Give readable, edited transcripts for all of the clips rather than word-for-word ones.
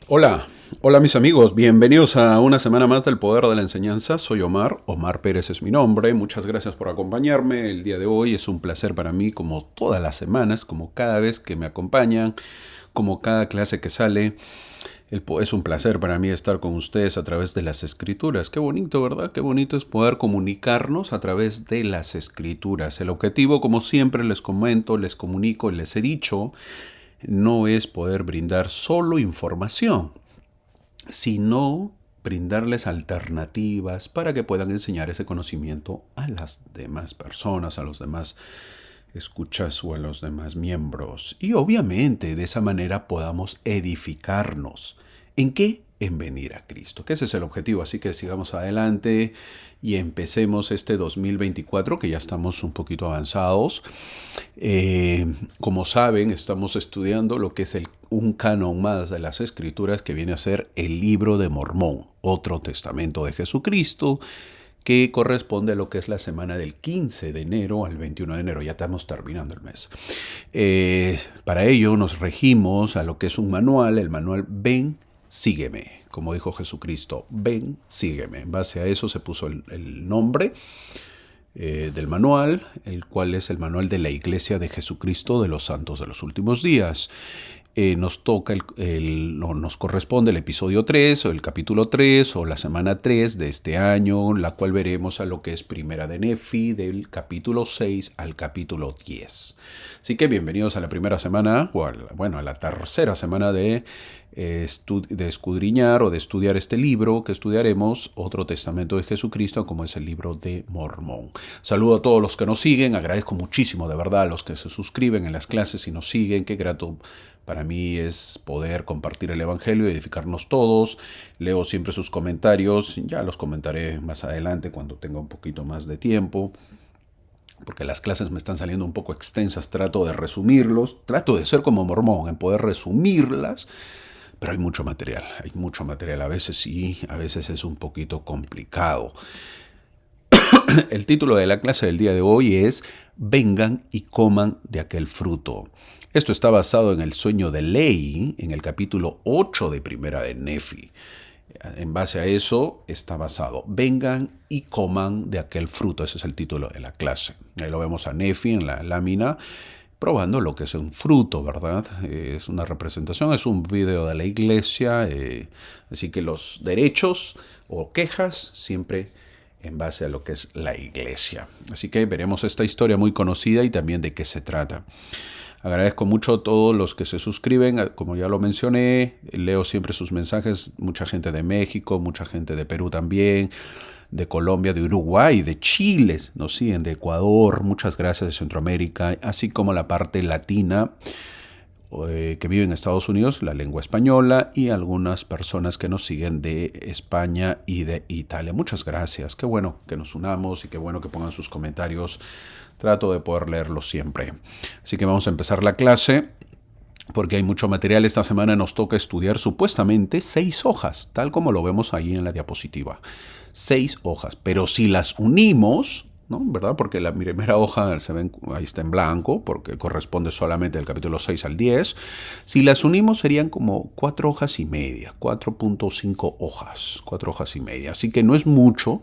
Hola mis amigos, bienvenidos a una semana más del Poder de la Enseñanza. Soy Omar Pérez es mi nombre. Muchas gracias por acompañarme el día de hoy. Es un placer para mí, como todas las semanas, como cada vez que me acompañan, como cada clase que sale. Es un placer para mí estar con ustedes a través de las escrituras. Qué bonito, ¿verdad? Qué bonito es poder comunicarnos a través de las escrituras. El objetivo, como siempre les comento, les comunico, les he dicho, no es poder brindar solo información, sino brindarles alternativas para que puedan enseñar ese conocimiento a las demás personas, a los demás escuchas o a los demás miembros. Y obviamente de esa manera podamos edificarnos. ¿En qué? En venir a Cristo, que ese es el objetivo. Así que sigamos adelante y empecemos este 2024, que ya estamos un poquito avanzados. Como saben, estamos estudiando lo que es un canon más de las Escrituras, que viene a ser el Libro de Mormón, otro testamento de Jesucristo, que corresponde a lo que es la semana del 15 de enero al 21 de enero. Ya estamos terminando el mes. Para ello nos regimos a lo que es un manual, el manual Ven, Sígueme. Como dijo Jesucristo, ven, sígueme. En base a eso se puso el nombre del manual, el cual es el manual de la Iglesia de Jesucristo de los Santos de los Últimos Días. Nos toca, nos corresponde el episodio 3 o el capítulo 3 o la semana 3 de este año, la cual veremos a lo que es Primera de Nefi, del capítulo 6 al capítulo 10. Así que bienvenidos a la primera semana, o a la tercera semana de escudriñar o de estudiar este libro que estudiaremos, otro testamento de Jesucristo, como es el libro de Mormón. Saludo a todos los que nos siguen, agradezco muchísimo de verdad a los que se suscriben en las clases y nos siguen, qué grato para mí es poder compartir el Evangelio y edificarnos todos. Leo siempre sus comentarios, ya los comentaré más adelante cuando tenga un poquito más de tiempo, porque las clases me están saliendo un poco extensas, trato de resumirlos, trato de ser como Mormón, en poder resumirlas, pero hay mucho material a veces y a veces es un poquito complicado. El título de la clase del día de hoy es Vengan y coman de aquel fruto. Esto está basado en el sueño de Lehi, en el capítulo 8 de Primera de Nefi. En base a eso está basado. Vengan y coman de aquel fruto. Ese es el título de la clase. Ahí lo vemos a Nefi en la lámina, probando lo que es un fruto, ¿verdad? Es una representación, es un video de la iglesia. Así que los derechos o quejas siempre en base a lo que es la iglesia. Así que veremos esta historia muy conocida y también de qué se trata. Agradezco mucho a todos los que se suscriben, como ya lo mencioné, leo siempre sus mensajes, mucha gente de México, mucha gente de Perú también, de Colombia, de Uruguay, de Chile, nos siguen, de Ecuador, muchas gracias, de Centroamérica, así como la parte latina que vive en Estados Unidos, la lengua española, y algunas personas que nos siguen de España y de Italia. Muchas gracias, qué bueno que nos unamos y qué bueno que pongan sus comentarios. Trato de poder leerlos siempre. Así que vamos a empezar la clase, porque hay mucho material. Esta semana nos toca estudiar supuestamente 6 hojas, tal como lo vemos ahí en la diapositiva. 6 hojas, pero si las unimos, ¿no? ¿Verdad? Porque la primera hoja se ven, ahí está en blanco, porque corresponde solamente del capítulo 6 al 10. Si las unimos serían como 4 hojas y media, 4.5 hojas, 4 hojas y media. Así que no es mucho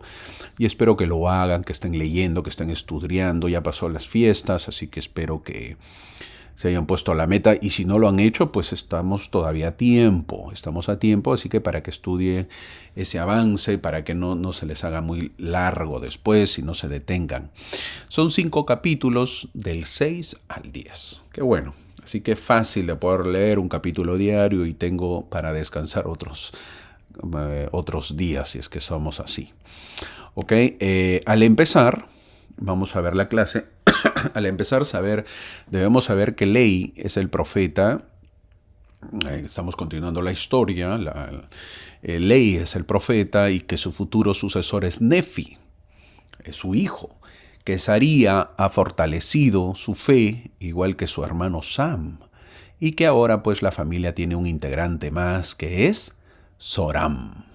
y espero que lo hagan, que estén leyendo, que estén estudiando. Ya pasó las fiestas, así que espero que se hayan puesto a la meta, y si no lo han hecho, pues estamos todavía a tiempo, así que para que estudien ese avance, para que no se les haga muy largo después y no se detengan. Son 5 capítulos del 6 al 10, qué bueno, así que fácil de poder leer un capítulo diario y tengo para descansar otros días, si es que somos así. Ok, al empezar, vamos a ver la clase. Al empezar, debemos saber que Lehi es el profeta. Estamos continuando la historia. Lehi es el profeta y que su futuro sucesor es Nefi, es su hijo. Que Saría ha fortalecido su fe, igual que su hermano Sam. Y que ahora pues la familia tiene un integrante más, que es Zoram,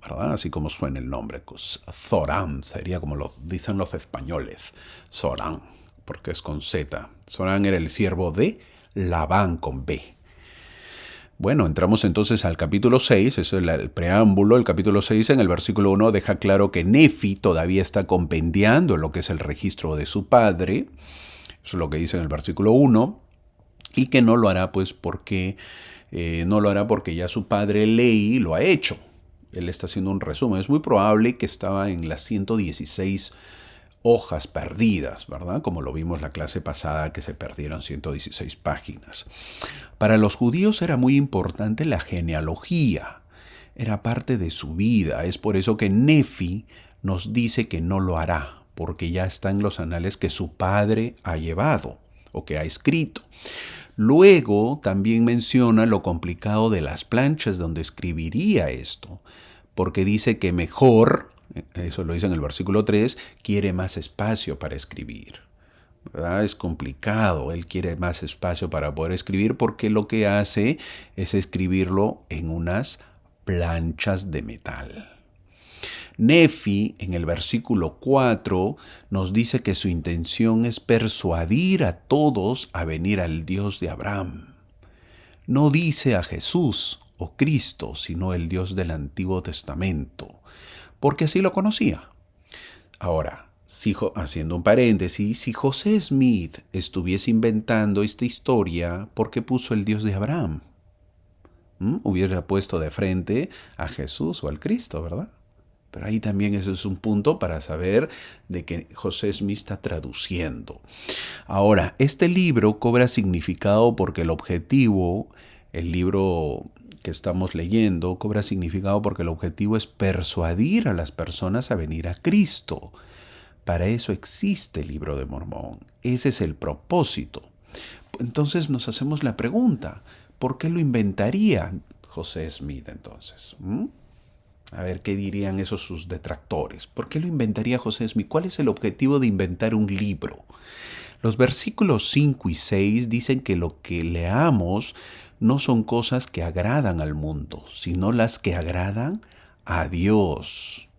¿verdad? Así como suena el nombre. Zoram sería como lo dicen los españoles. Zoram, porque es con Z. Zoram era el siervo de Labán con B. Bueno, entramos entonces al capítulo 6, eso es el preámbulo. El capítulo 6 en el versículo 1 deja claro que Nefi todavía está compendiando lo que es el registro de su padre. Eso es lo que dice en el versículo 1. Y que no lo hará pues porque no lo hará porque ya su padre Lehi lo ha hecho. Él está haciendo un resumen. Es muy probable que estaba en las 116 hojas perdidas, ¿verdad? Como lo vimos la clase pasada, que se perdieron 116 páginas. Para los judíos era muy importante la genealogía. Era parte de su vida. Es por eso que Nefi nos dice que no lo hará, porque ya está en los anales que su padre ha llevado o que ha escrito. Luego también menciona lo complicado de las planchas donde escribiría esto, porque dice que mejor, eso lo dice en el versículo 3, quiere más espacio para escribir. ¿Verdad? Es complicado, él quiere más espacio para poder escribir porque lo que hace es escribirlo en unas planchas de metal. Nefi, en el versículo 4, nos dice que su intención es persuadir a todos a venir al Dios de Abraham. No dice a Jesús o Cristo, sino el Dios del Antiguo Testamento, porque así lo conocía. Ahora, haciendo un paréntesis, si José Smith estuviese inventando esta historia, ¿por qué puso el Dios de Abraham? Hubiera puesto de frente a Jesús o al Cristo, ¿verdad? Pero ahí también ese es un punto para saber de que José Smith está traduciendo. Ahora, este libro cobra significado porque el libro que estamos leyendo, cobra significado porque el objetivo es persuadir a las personas a venir a Cristo. Para eso existe el libro de Mormón. Ese es el propósito. Entonces nos hacemos la pregunta, ¿por qué lo inventaría José Smith entonces? A ver, ¿qué dirían esos sus detractores? ¿Por qué lo inventaría José Smith? ¿Cuál es el objetivo de inventar un libro? Los versículos 5 y 6 dicen que lo que leamos no son cosas que agradan al mundo, sino las que agradan a Dios.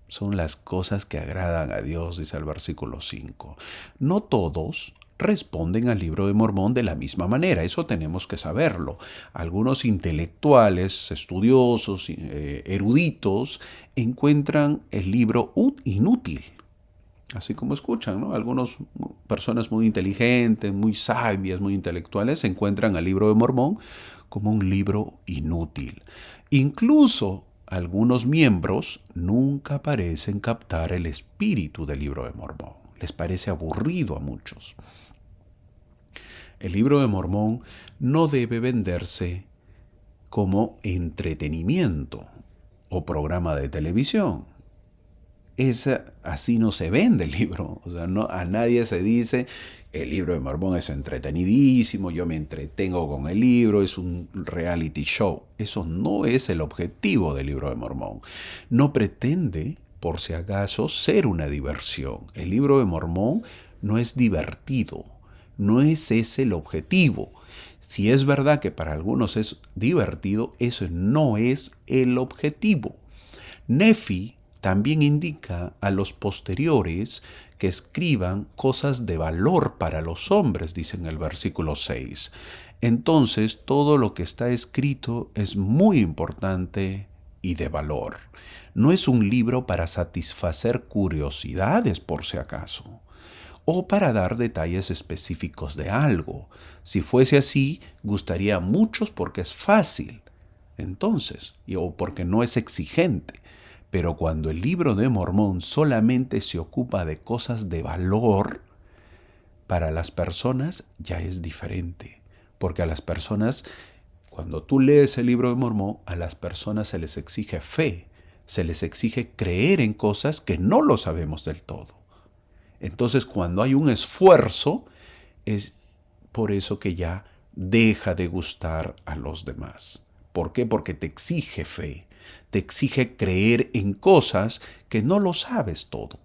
Son las cosas que agradan a Dios, dice el versículo 5. No todos responden al libro de Mormón de la misma manera, eso tenemos que saberlo. Algunos intelectuales, estudiosos, eruditos, encuentran el libro inútil, así como escuchan, ¿no? Algunas personas muy inteligentes, muy sabias, muy intelectuales, encuentran al libro de Mormón como un libro inútil. Incluso algunos miembros nunca parecen captar el espíritu del libro de Mormón. Les parece aburrido a muchos. El libro de Mormón no debe venderse como entretenimiento o programa de televisión. Así no se vende el libro. O sea, a nadie se dice, el libro de Mormón es entretenidísimo, yo me entretengo con el libro, es un reality show. Eso no es el objetivo del libro de Mormón. No pretende, por si acaso, ser una diversión. El libro de Mormón no es divertido. No es ese el objetivo. Si es verdad que para algunos es divertido, eso no es el objetivo. Nefi también indica a los posteriores que escriban cosas de valor para los hombres, dice en el versículo 6. Entonces, todo lo que está escrito es muy importante y de valor. No es un libro para satisfacer curiosidades, por si acaso, o para dar detalles específicos de algo. Si fuese así, gustaría a muchos porque es fácil, entonces, o porque no es exigente. Pero cuando el libro de Mormón solamente se ocupa de cosas de valor, para las personas ya es diferente. Porque a las personas, cuando tú lees el libro de Mormón, a las personas se les exige fe, se les exige creer en cosas que no lo sabemos del todo. Entonces, cuando hay un esfuerzo, es por eso que ya deja de gustar a los demás. ¿Por qué? Porque te exige fe, te exige creer en cosas que no lo sabes todo.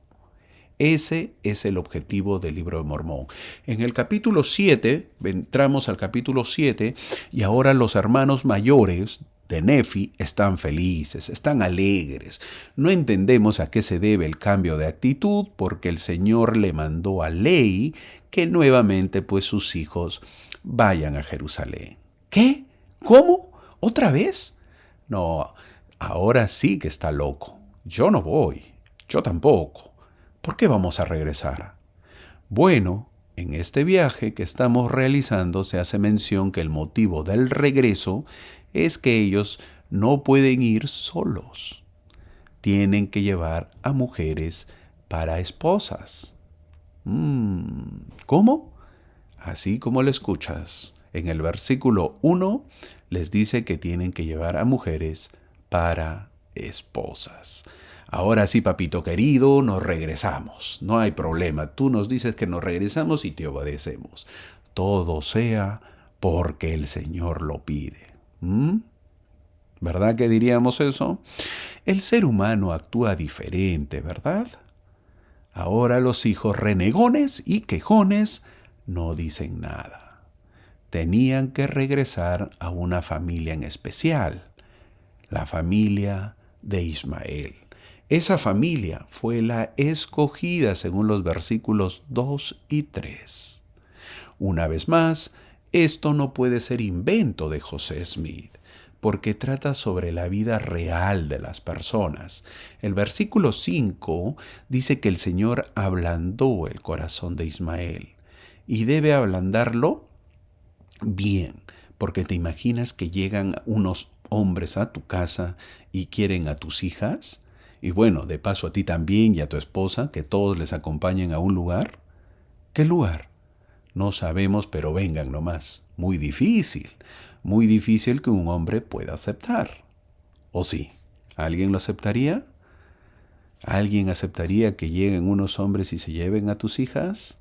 Ese es el objetivo del libro de Mormón. En el capítulo 7, entramos al capítulo 7, y ahora los hermanos mayores de Nefi están felices, están alegres. No entendemos a qué se debe el cambio de actitud, porque el Señor le mandó a Lehi que nuevamente pues sus hijos vayan a Jerusalén. ¿Qué? ¿Cómo? ¿Otra vez? No, ahora sí que está loco. Yo no voy. Yo tampoco. ¿Por qué vamos a regresar? Bueno, en este viaje que estamos realizando se hace mención que el motivo del regreso es que ellos no pueden ir solos. Tienen que llevar a mujeres para esposas. ¿Cómo? Así como lo escuchas. En el versículo 1 les dice que tienen que llevar a mujeres para esposas. Ahora sí, papito querido, nos regresamos. No hay problema. Tú nos dices que nos regresamos y te obedecemos. Todo sea porque el Señor lo pide. ¿Verdad que diríamos eso? El ser humano actúa diferente, ¿verdad? Ahora los hijos renegones y quejones no dicen nada. Tenían que regresar a una familia en especial, la familia de Ismael. Esa familia fue la escogida según los versículos 2 y 3. Una vez más, esto no puede ser invento de José Smith, porque trata sobre la vida real de las personas. El versículo 5 dice que el Señor ablandó el corazón de Ismael, y debe ablandarlo bien, porque te imaginas que llegan unos hombres a tu casa y quieren a tus hijas, y bueno, de paso a ti también y a tu esposa, que todos les acompañen a un lugar. ¿Qué lugar? No sabemos, pero vengan nomás. Muy difícil que un hombre pueda aceptar. ¿O sí? ¿Alguien lo aceptaría? ¿Alguien aceptaría que lleguen unos hombres y se lleven a tus hijas?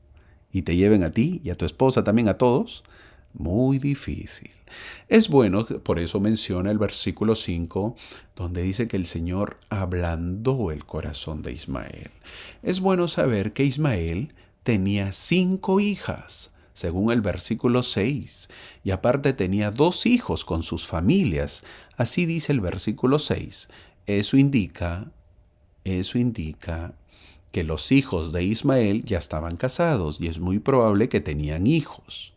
¿Y te lleven a ti y a tu esposa también, a todos? Muy difícil. Es bueno, por eso menciona el versículo 5, donde dice que el Señor ablandó el corazón de Ismael. Es bueno saber que Ismael tenía 5 hijas, según el versículo 6, y aparte tenía 2 hijos con sus familias. Así dice el versículo 6. Eso indica que los hijos de Ismael ya estaban casados y es muy probable que tenían hijos.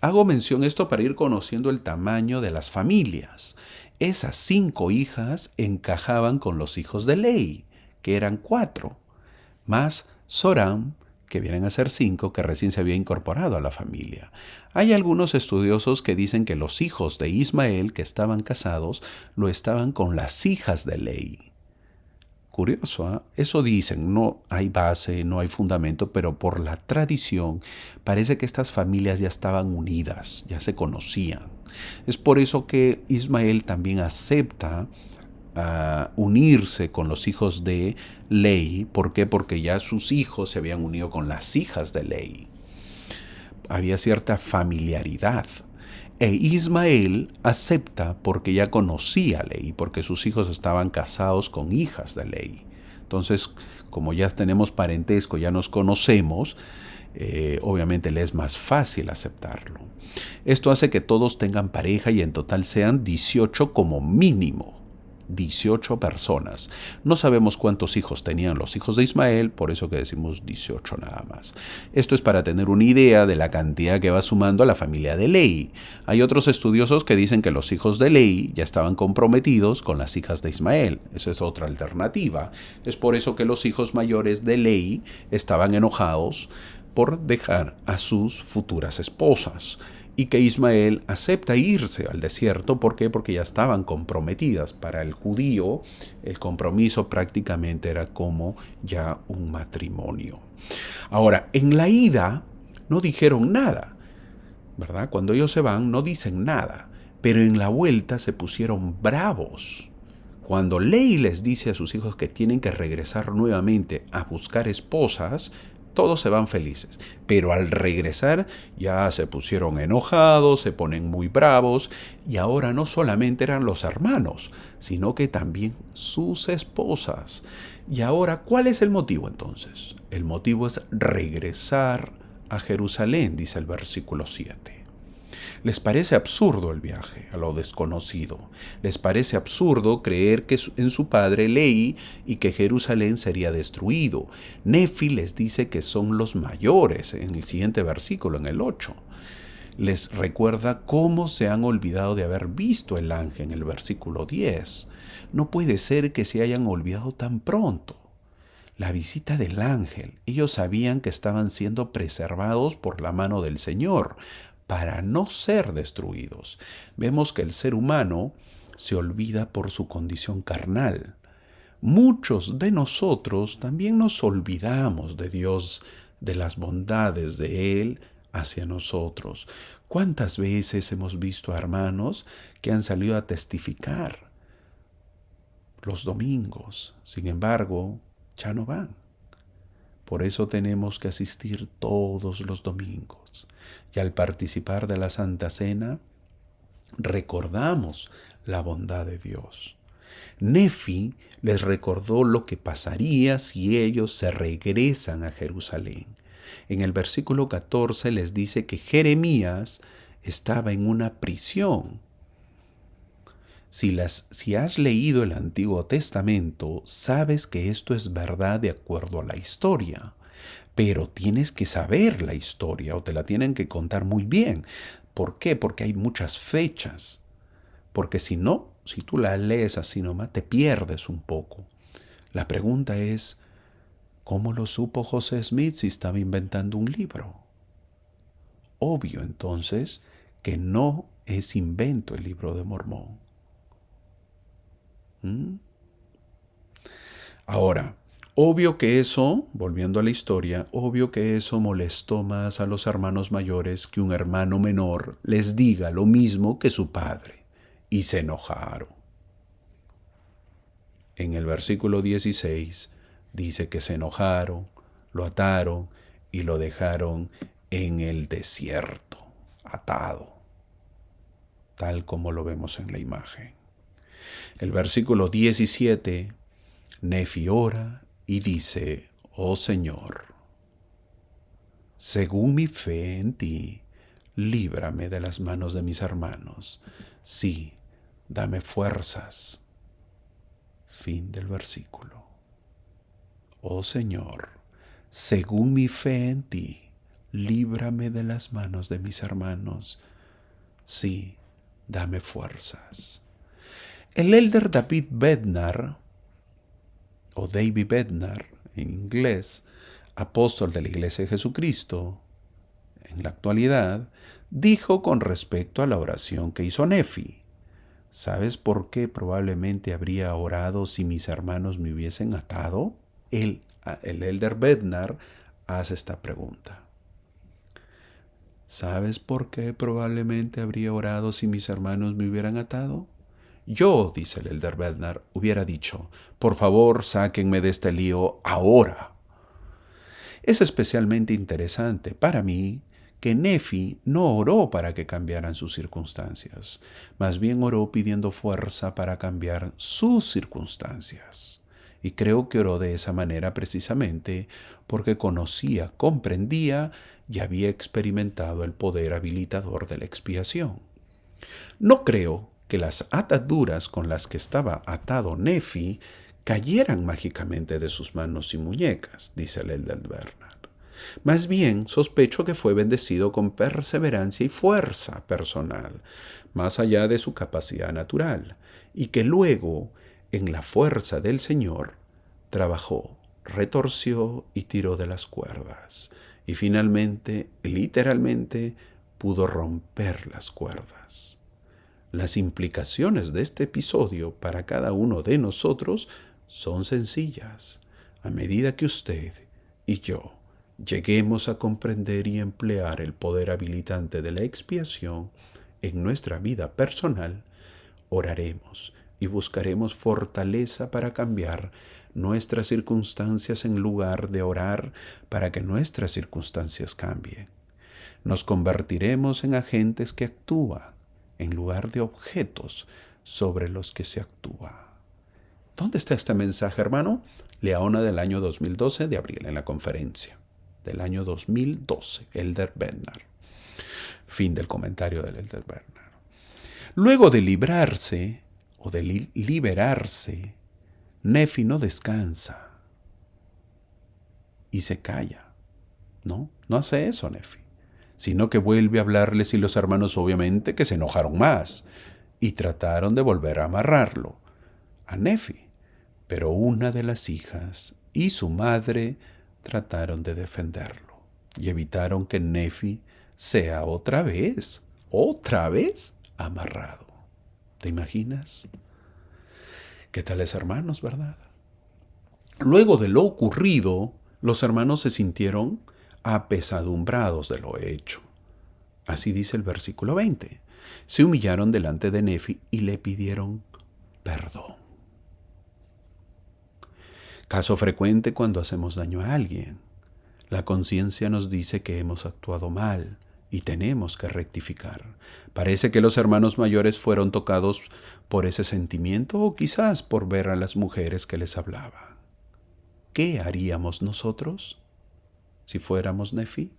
Hago mención esto para ir conociendo el tamaño de las familias. Esas 5 hijas encajaban con los hijos de Ley, que eran 4, más Zoram, que vienen a ser 5, que recién se había incorporado a la familia. Hay algunos estudiosos que dicen que los hijos de Ismael que estaban casados lo estaban con las hijas de Ley. Curioso, ¿eh? Eso dicen, no hay base, no hay fundamento, pero por la tradición parece que estas familias ya estaban unidas, ya se conocían. Es por eso que Ismael también acepta unirse con los hijos de Ley. ¿Por qué? Porque ya sus hijos se habían unido con las hijas de Ley. Había cierta familiaridad. E Ismael acepta porque ya conocía a Ley, porque sus hijos estaban casados con hijas de Ley. Entonces, como ya tenemos parentesco, ya nos conocemos, obviamente le es más fácil aceptarlo. Esto hace que todos tengan pareja y en total sean 18 como mínimo. 18 personas. No sabemos cuántos hijos tenían los hijos de Ismael, por eso que decimos 18 nada más. Esto es para tener una idea de la cantidad que va sumando a la familia de Ley. Hay otros estudiosos que dicen que los hijos de Ley ya estaban comprometidos con las hijas de Ismael. Esa es otra alternativa. Es por eso que los hijos mayores de Ley estaban enojados por dejar a sus futuras esposas. Y que Ismael acepta irse al desierto. ¿Por qué? Porque ya estaban comprometidas. Para el judío, el compromiso prácticamente era como ya un matrimonio. Ahora, en la ida no dijeron nada, ¿verdad? Cuando ellos se van no dicen nada, pero en la vuelta se pusieron bravos. Cuando Ley les dice a sus hijos que tienen que regresar nuevamente a buscar esposas, todos se van felices, pero al regresar ya se pusieron enojados, se ponen muy bravos, y ahora no solamente eran los hermanos, sino que también sus esposas. Y ahora, ¿cuál es el motivo entonces? El motivo es regresar a Jerusalén, dice el versículo 7. Les parece absurdo el viaje a lo desconocido. Les parece absurdo creer que en su padre Ley y que Jerusalén sería destruido. Nefi les dice que son los mayores en el siguiente versículo, en el 8. les recuerda cómo se han olvidado de haber visto el ángel en el versículo 10. No puede ser que se hayan olvidado tan pronto. La visita del ángel. Ellos sabían que estaban siendo preservados por la mano del Señor para no ser destruidos. Vemos que el ser humano se olvida por su condición carnal. Muchos de nosotros también nos olvidamos de Dios, de las bondades de Él hacia nosotros. ¿Cuántas veces hemos visto a hermanos que han salido a testificar los domingos? Sin embargo, ya no van. Por eso tenemos que asistir todos los domingos. Y al participar de la Santa Cena, recordamos la bondad de Dios. Nefi les recordó lo que pasaría si ellos se regresan a Jerusalén. En el versículo 14 les dice que Jeremías estaba en una prisión. Si has leído el Antiguo Testamento, sabes que esto es verdad de acuerdo a la historia. Pero tienes que saber la historia o te la tienen que contar muy bien. ¿Por qué? Porque hay muchas fechas. Porque si no, si tú la lees así nomás, te pierdes un poco. La pregunta es, ¿cómo lo supo José Smith si estaba inventando un libro? Obvio entonces que no es invento el libro de Mormón. Ahora, obvio que eso, volviendo a la historia, obvio que eso molestó más a los hermanos mayores que un hermano menor les diga lo mismo que su padre. Y se enojaron. En el versículo 16 dice que se enojaron, lo ataron y lo dejaron en el desierto, atado, tal como lo vemos en la imagen. El versículo 17, Nefi ora y dice, oh Señor, según mi fe en ti, líbrame de las manos de mis hermanos. Sí, dame fuerzas. Fin del versículo. Oh Señor, según mi fe en ti, líbrame de las manos de mis hermanos. Sí, dame fuerzas. El elder David Bednar, o David Bednar en inglés, apóstol de la Iglesia de Jesucristo, en la actualidad, dijo con respecto a la oración que hizo Nefi, ¿sabes por qué probablemente habría orado si mis hermanos me hubiesen atado? El elder Bednar hace esta pregunta. ¿Sabes por qué probablemente habría orado si mis hermanos me hubieran atado? Yo, dice el elder Bednar, hubiera dicho, por favor, sáquenme de este lío ahora. Es especialmente interesante para mí que Nefi no oró para que cambiaran sus circunstancias, más bien oró pidiendo fuerza para cambiar sus circunstancias. Y creo que oró de esa manera precisamente porque conocía, comprendía y había experimentado el poder habilitador de la expiación. No creo que las ataduras con las que estaba atado Nefi cayeran mágicamente de sus manos y muñecas, dice el elder Bernard. Más bien, sospecho que fue bendecido con perseverancia y fuerza personal, más allá de su capacidad natural, y que luego, en la fuerza del Señor, trabajó, retorció y tiró de las cuerdas, y finalmente, literalmente, pudo romper las cuerdas. Las implicaciones de este episodio para cada uno de nosotros son sencillas. A medida que usted y yo lleguemos a comprender y emplear el poder habilitante de la expiación en nuestra vida personal, oraremos y buscaremos fortaleza para cambiar nuestras circunstancias en lugar de orar para que nuestras circunstancias cambien. Nos convertiremos en agentes que actúan en lugar de objetos sobre los que se actúa. ¿Dónde está este mensaje, hermano? Leona del año 2012 de abril, en la conferencia del año 2012, Elder Bednar. Fin del comentario del Elder Bednar. Luego de librarse o de liberarse, Nefi no descansa y se calla. No hace eso Nefi. sino que vuelve a hablarles y los hermanos obviamente que se enojaron más y trataron de volver a amarrarlo a Nefi. Pero una de las hijas y su madre trataron de defenderlo y evitaron que Nefi sea otra vez amarrado. ¿Te imaginas? ¿Qué tales hermanos, verdad? Luego de lo ocurrido, los hermanos se sintieron apesadumbrados de lo hecho. Así dice el versículo 20. Se humillaron delante de Nefi y le pidieron perdón. Caso frecuente cuando hacemos daño a alguien. La conciencia nos dice que hemos actuado mal y tenemos que rectificar. Parece que los hermanos mayores fueron tocados por ese sentimiento o quizás por ver a las mujeres que les hablaba. ¿Qué haríamos nosotros si fuéramos Nefi?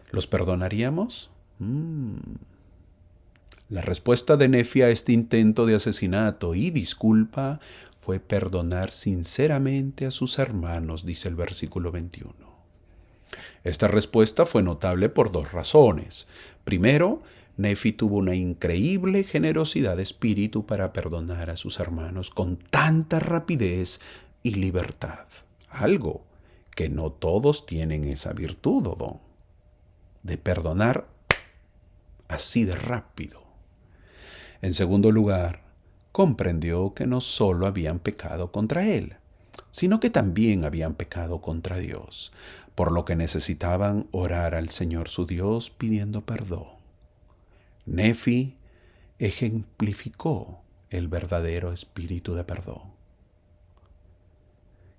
¿Los perdonaríamos? La respuesta de Nefi a este intento de asesinato y disculpa fue perdonar sinceramente a sus hermanos, dice el versículo 21. Esta respuesta fue notable por dos razones. Primero, Nefi tuvo una increíble generosidad de espíritu para perdonar a sus hermanos con tanta rapidez y libertad. Algo que no todos tienen esa virtud o don, de perdonar así de rápido. En segundo lugar, comprendió que no solo habían pecado contra él, sino que también habían pecado contra Dios, por lo que necesitaban orar al Señor su Dios pidiendo perdón. Nefi ejemplificó el verdadero espíritu de perdón.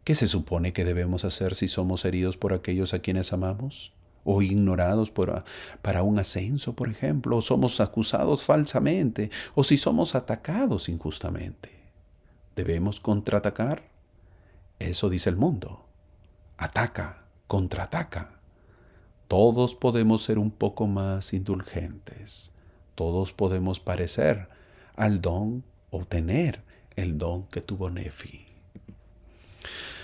¿Qué se supone que debemos hacer si somos heridos por aquellos a quienes amamos? ¿O ignorados para un ascenso, por ejemplo? ¿O somos acusados falsamente? ¿O si somos atacados injustamente? ¿Debemos contraatacar? Eso dice el mundo. Ataca, contraataca. Todos podemos ser un poco más indulgentes. Todos podemos parecer al don o tener el don que tuvo Nefi.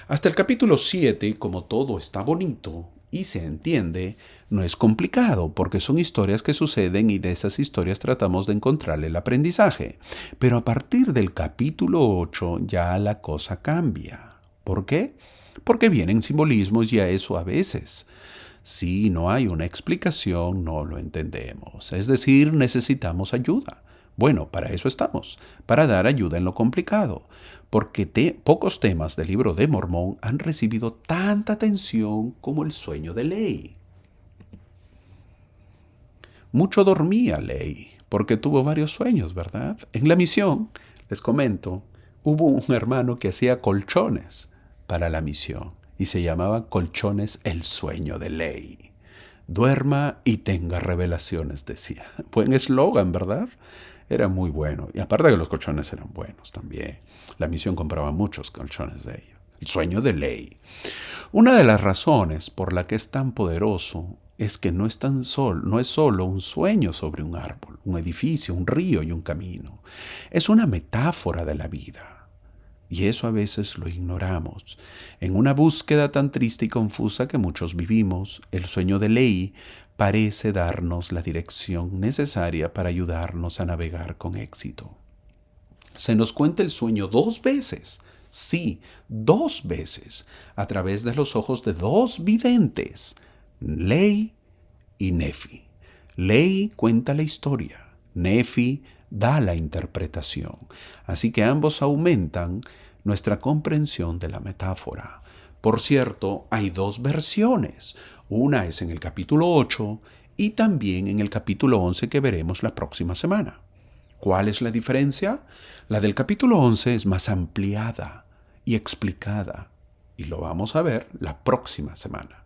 Hasta el capítulo 7, como todo está bonito y se entiende, no es complicado porque son historias que suceden y de esas historias tratamos de encontrarle el aprendizaje. Pero a partir del capítulo 8 ya la cosa cambia. ¿Por qué? Porque vienen simbolismos y a eso a veces, si no hay una explicación, no lo entendemos. Es decir, necesitamos ayuda. Bueno, para eso estamos, para dar ayuda en lo complicado, porque pocos temas del libro de Mormón han recibido tanta atención como el sueño de Lehi. Mucho dormía Lehi, porque tuvo varios sueños, ¿verdad? En la misión, les comento, hubo un hermano que hacía colchones para la misión y se llamaba Colchones el sueño de Lehi. Duerma y tenga revelaciones, decía. Buen eslogan, ¿verdad? Era muy bueno. Y aparte que los colchones eran buenos también. La misión compraba muchos colchones de ellos. El sueño de Lehi. Una de las razones por la que es tan poderoso es que no es solo un sueño sobre un árbol, un edificio, un río y un camino. Es una metáfora de la vida. Y eso a veces lo ignoramos. En una búsqueda tan triste y confusa que muchos vivimos, el sueño de Lehi parece darnos la dirección necesaria para ayudarnos a navegar con éxito. Se nos cuenta el sueño 2 veces, sí, 2 veces, a través de los ojos de 2 videntes, Lehi y Nefi. Lehi cuenta la historia, Nefi da la interpretación. Así que ambos aumentan nuestra comprensión de la metáfora. Por cierto, hay 2 versiones. Una es en el capítulo 8 y también en el capítulo 11 que veremos la próxima semana. ¿Cuál es la diferencia? La del capítulo 11 es más ampliada y explicada, y lo vamos a ver la próxima semana.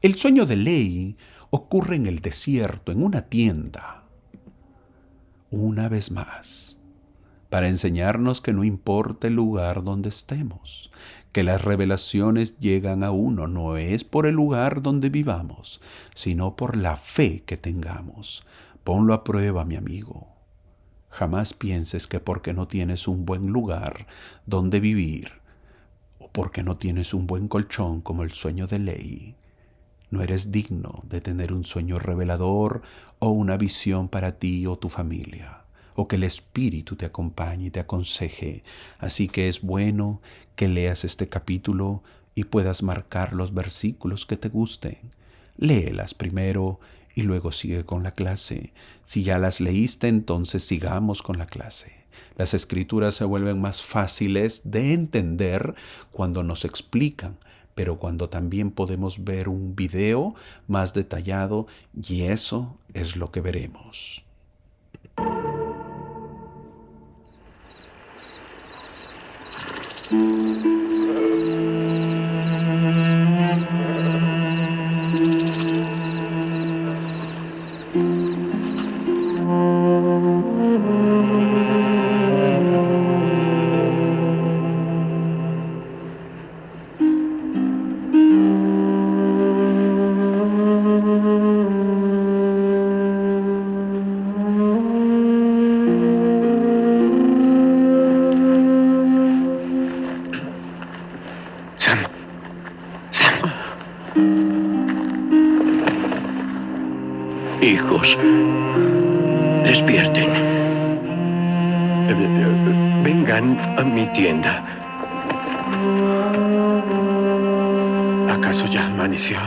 El sueño de Lehi ocurre en el desierto, en una tienda. Una vez más, para enseñarnos que no importa el lugar donde estemos, que las revelaciones llegan a uno no es por el lugar donde vivamos, sino por la fe que tengamos. Ponlo a prueba, mi amigo. Jamás pienses que porque no tienes un buen lugar donde vivir, o porque no tienes un buen colchón como el sueño de Lehi, No eres digno de tener un sueño revelador o una visión para ti o tu familia, o que el Espíritu te acompañe y te aconseje. Así que es bueno que leas este capítulo y puedas marcar los versículos que te gusten. Léelas primero y luego sigue con la clase. Si ya las leíste, entonces sigamos con la clase. Las escrituras se vuelven más fáciles de entender cuando nos explican, pero cuando también podemos ver un video más detallado, y eso es lo que veremos. Sam, Sam. Hijos, despierten. Vengan a mi tienda. ¿Acaso ya amaneció?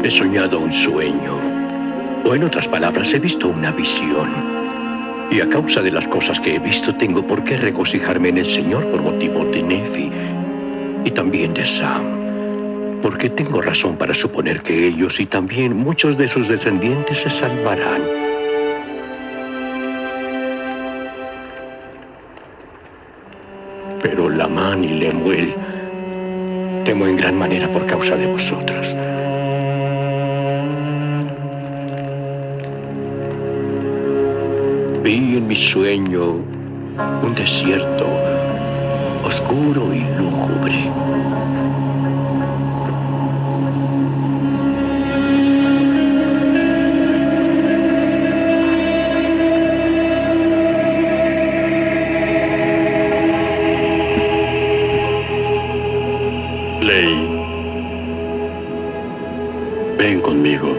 He soñado un sueño. O en otras palabras, he visto una visión. Y a causa de las cosas que he visto, tengo por qué regocijarme en el Señor por motivo de Nefi y también de Sam. Porque tengo razón para suponer que ellos y también muchos de sus descendientes se salvarán. Pero Lamán y Lemuel temo en gran manera por causa de vosotros. Vi en mi sueño un desierto oscuro y lúgubre. Ley, ven conmigo.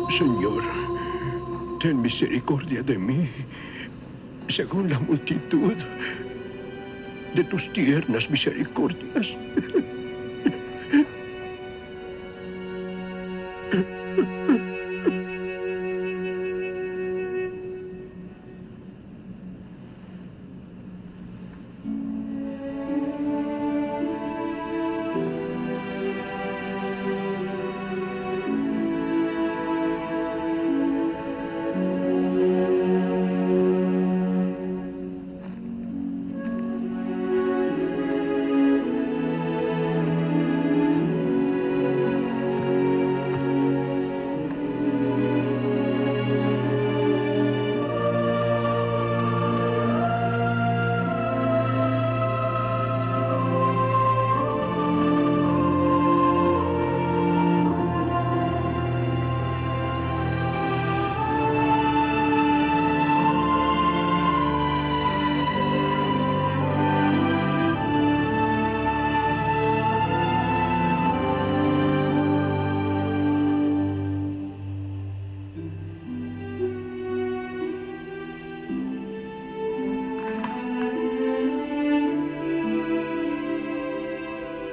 Señor, ten misericordia de mí, según la multitud de tus tiernas misericordias.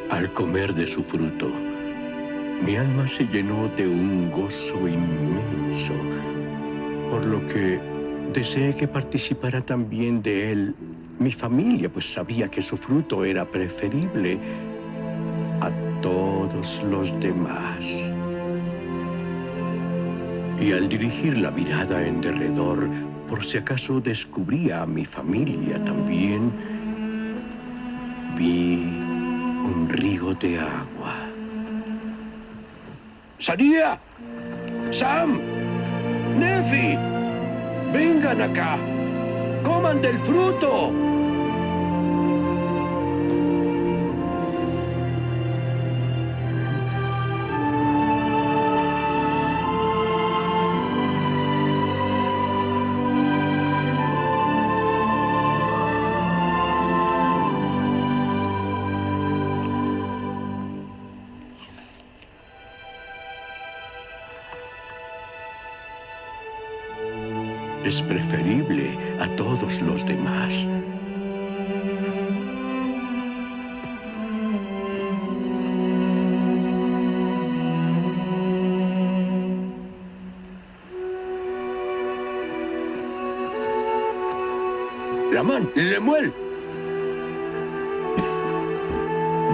Al comer de su fruto, mi alma se llenó de un gozo inmenso, por lo que deseé que participara también de él mi familia, pues sabía que su fruto era preferible todos los demás. Y al dirigir la mirada en derredor, por si acaso descubría a mi familia también, vi un río de agua. ¡Saria! ¡Sam! ¡Nefi! ¡Vengan acá! ¡Coman del fruto! Es preferible a todos los demás. Lamán, Lemuel.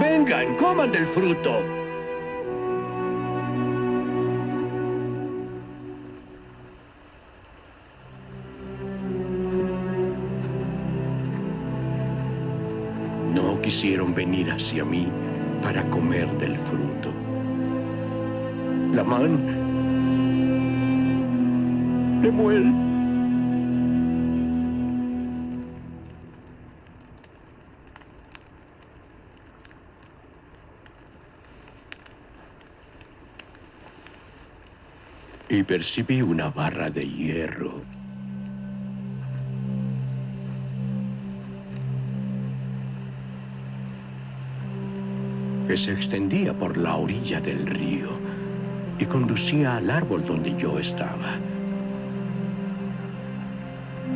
Vengan, coman del fruto. No quisieron venir hacia mí para comer del fruto. Lamán, Lemuel. Y percibí una barra de hierro. Que se extendía por la orilla del río y conducía al árbol donde yo estaba.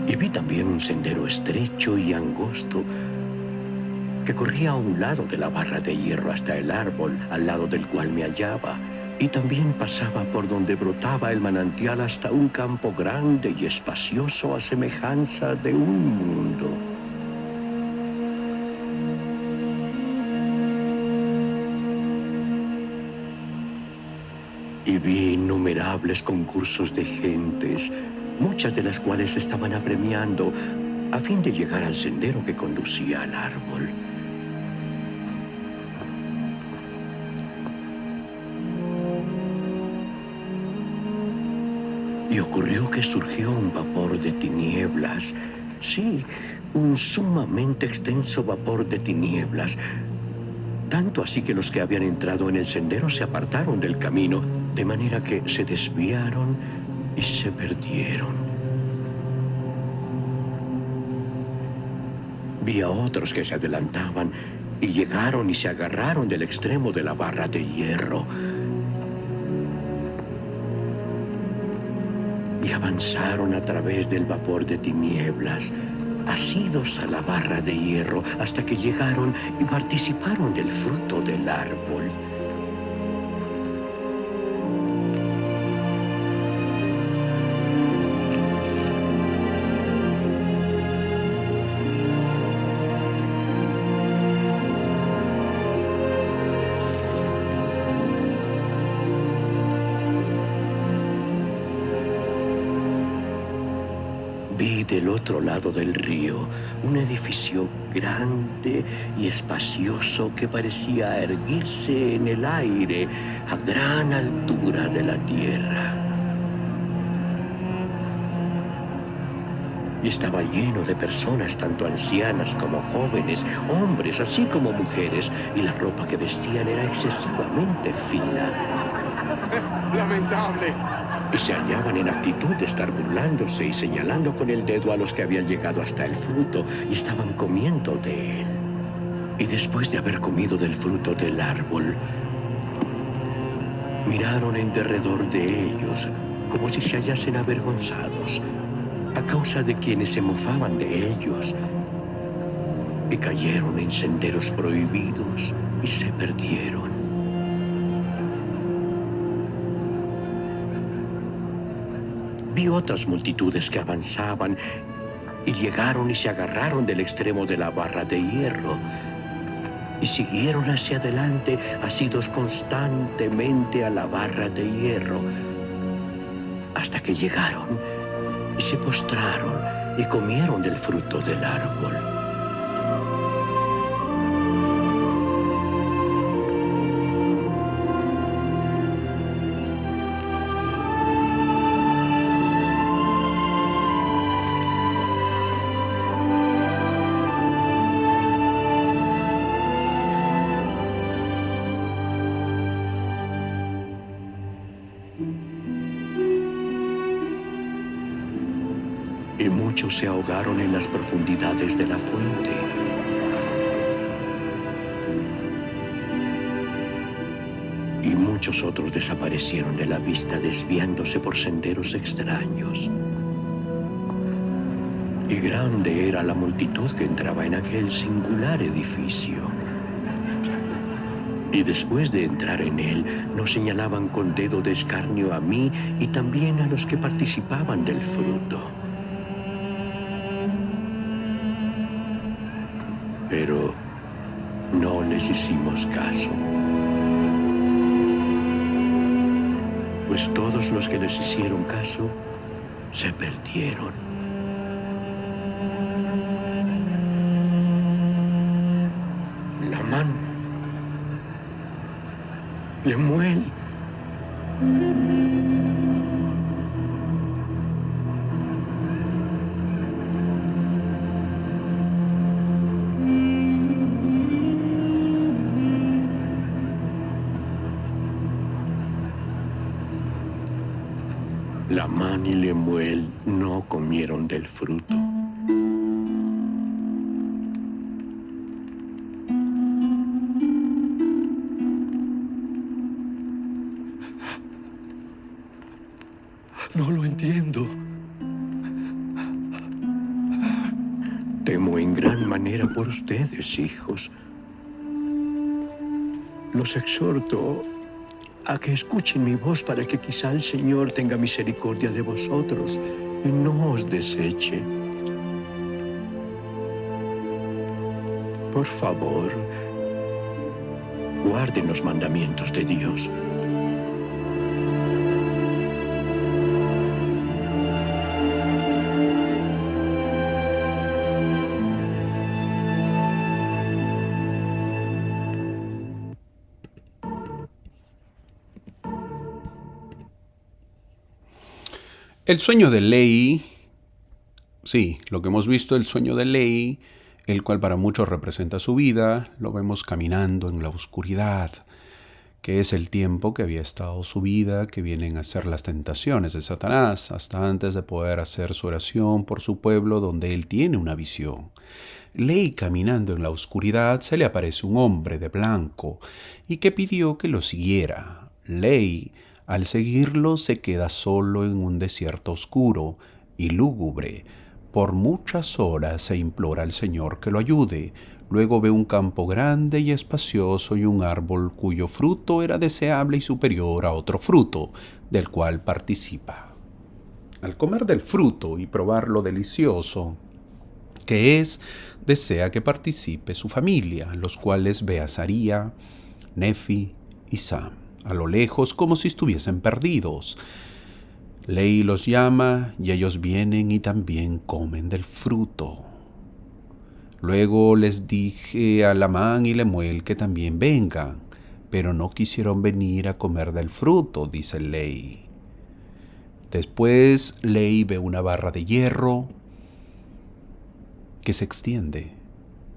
Y vi también un sendero estrecho y angosto que corría a un lado de la barra de hierro hasta el árbol al lado del cual me hallaba, y también pasaba por donde brotaba el manantial hasta un campo grande y espacioso a semejanza de un mundo. Y vi innumerables concursos de gentes, muchas de las cuales estaban apremiando a fin de llegar al sendero que conducía al árbol. Y ocurrió que surgió un vapor de tinieblas, sí, un sumamente extenso vapor de tinieblas, tanto así que los que habían entrado en el sendero se apartaron del camino, de manera que se desviaron y se perdieron. Vi a otros que se adelantaban y llegaron y se agarraron del extremo de la barra de hierro. Y avanzaron a través del vapor de tinieblas, asidos a la barra de hierro, hasta que llegaron y participaron del fruto del árbol. Vi del otro lado del río un edificio grande y espacioso que parecía erguirse en el aire a gran altura de la tierra. Y estaba lleno de personas, tanto ancianas como jóvenes, hombres así como mujeres, y la ropa que vestían era excesivamente fina. ¡Lamentable! Y se hallaban en actitud de estar burlándose y señalando con el dedo a los que habían llegado hasta el fruto y estaban comiendo de él. Y después de haber comido del fruto del árbol, miraron en derredor de ellos como si se hallasen avergonzados a causa de quienes se mofaban de ellos, y cayeron en senderos prohibidos y se perdieron. Vi otras multitudes que avanzaban y llegaron y se agarraron del extremo de la barra de hierro y siguieron hacia adelante, asidos constantemente a la barra de hierro, hasta que llegaron y se postraron y comieron del fruto del árbol. Y muchos se ahogaron en las profundidades de la fuente. Y muchos otros desaparecieron de la vista desviándose por senderos extraños. Y grande era la multitud que entraba en aquel singular edificio. Y después de entrar en él, nos señalaban con dedo de escarnio a mí y también a los que participaban del fruto. Pero no les hicimos caso. Pues todos los que les hicieron caso se perdieron. Lamán, Lemuel, Lamán y Lemuel no comieron del fruto. No lo entiendo. Temo en gran manera por ustedes, hijos. Los exhorto a que escuchen mi voz para que quizá el Señor tenga misericordia de vosotros y no os deseche. Por favor, guarden los mandamientos de Dios. El sueño de Lehi, sí, lo que hemos visto, el sueño de Lehi, el cual para muchos representa su vida, lo vemos caminando en la oscuridad, que es el tiempo que había estado su vida, que vienen a ser las tentaciones de Satanás, hasta antes de poder hacer su oración por su pueblo, donde él tiene una visión. Lehi, caminando en la oscuridad, se le aparece un hombre de blanco y que pidió que lo siguiera. Lehi, al seguirlo, se queda solo en un desierto oscuro y lúgubre. Por muchas horas se implora al Señor que lo ayude. Luego ve un campo grande y espacioso y un árbol cuyo fruto era deseable y superior a otro fruto, del cual participa. Al comer del fruto y probar lo delicioso que es, desea que participe su familia, los cuales ve a Saría, Nefi y Sam, a lo lejos como si estuviesen perdidos. Lehi los llama y ellos vienen y también comen del fruto. Luego les dije a Lamán y Lemuel que también vengan, pero no quisieron venir a comer del fruto, dice Lehi. Después Lehi ve una barra de hierro que se extiende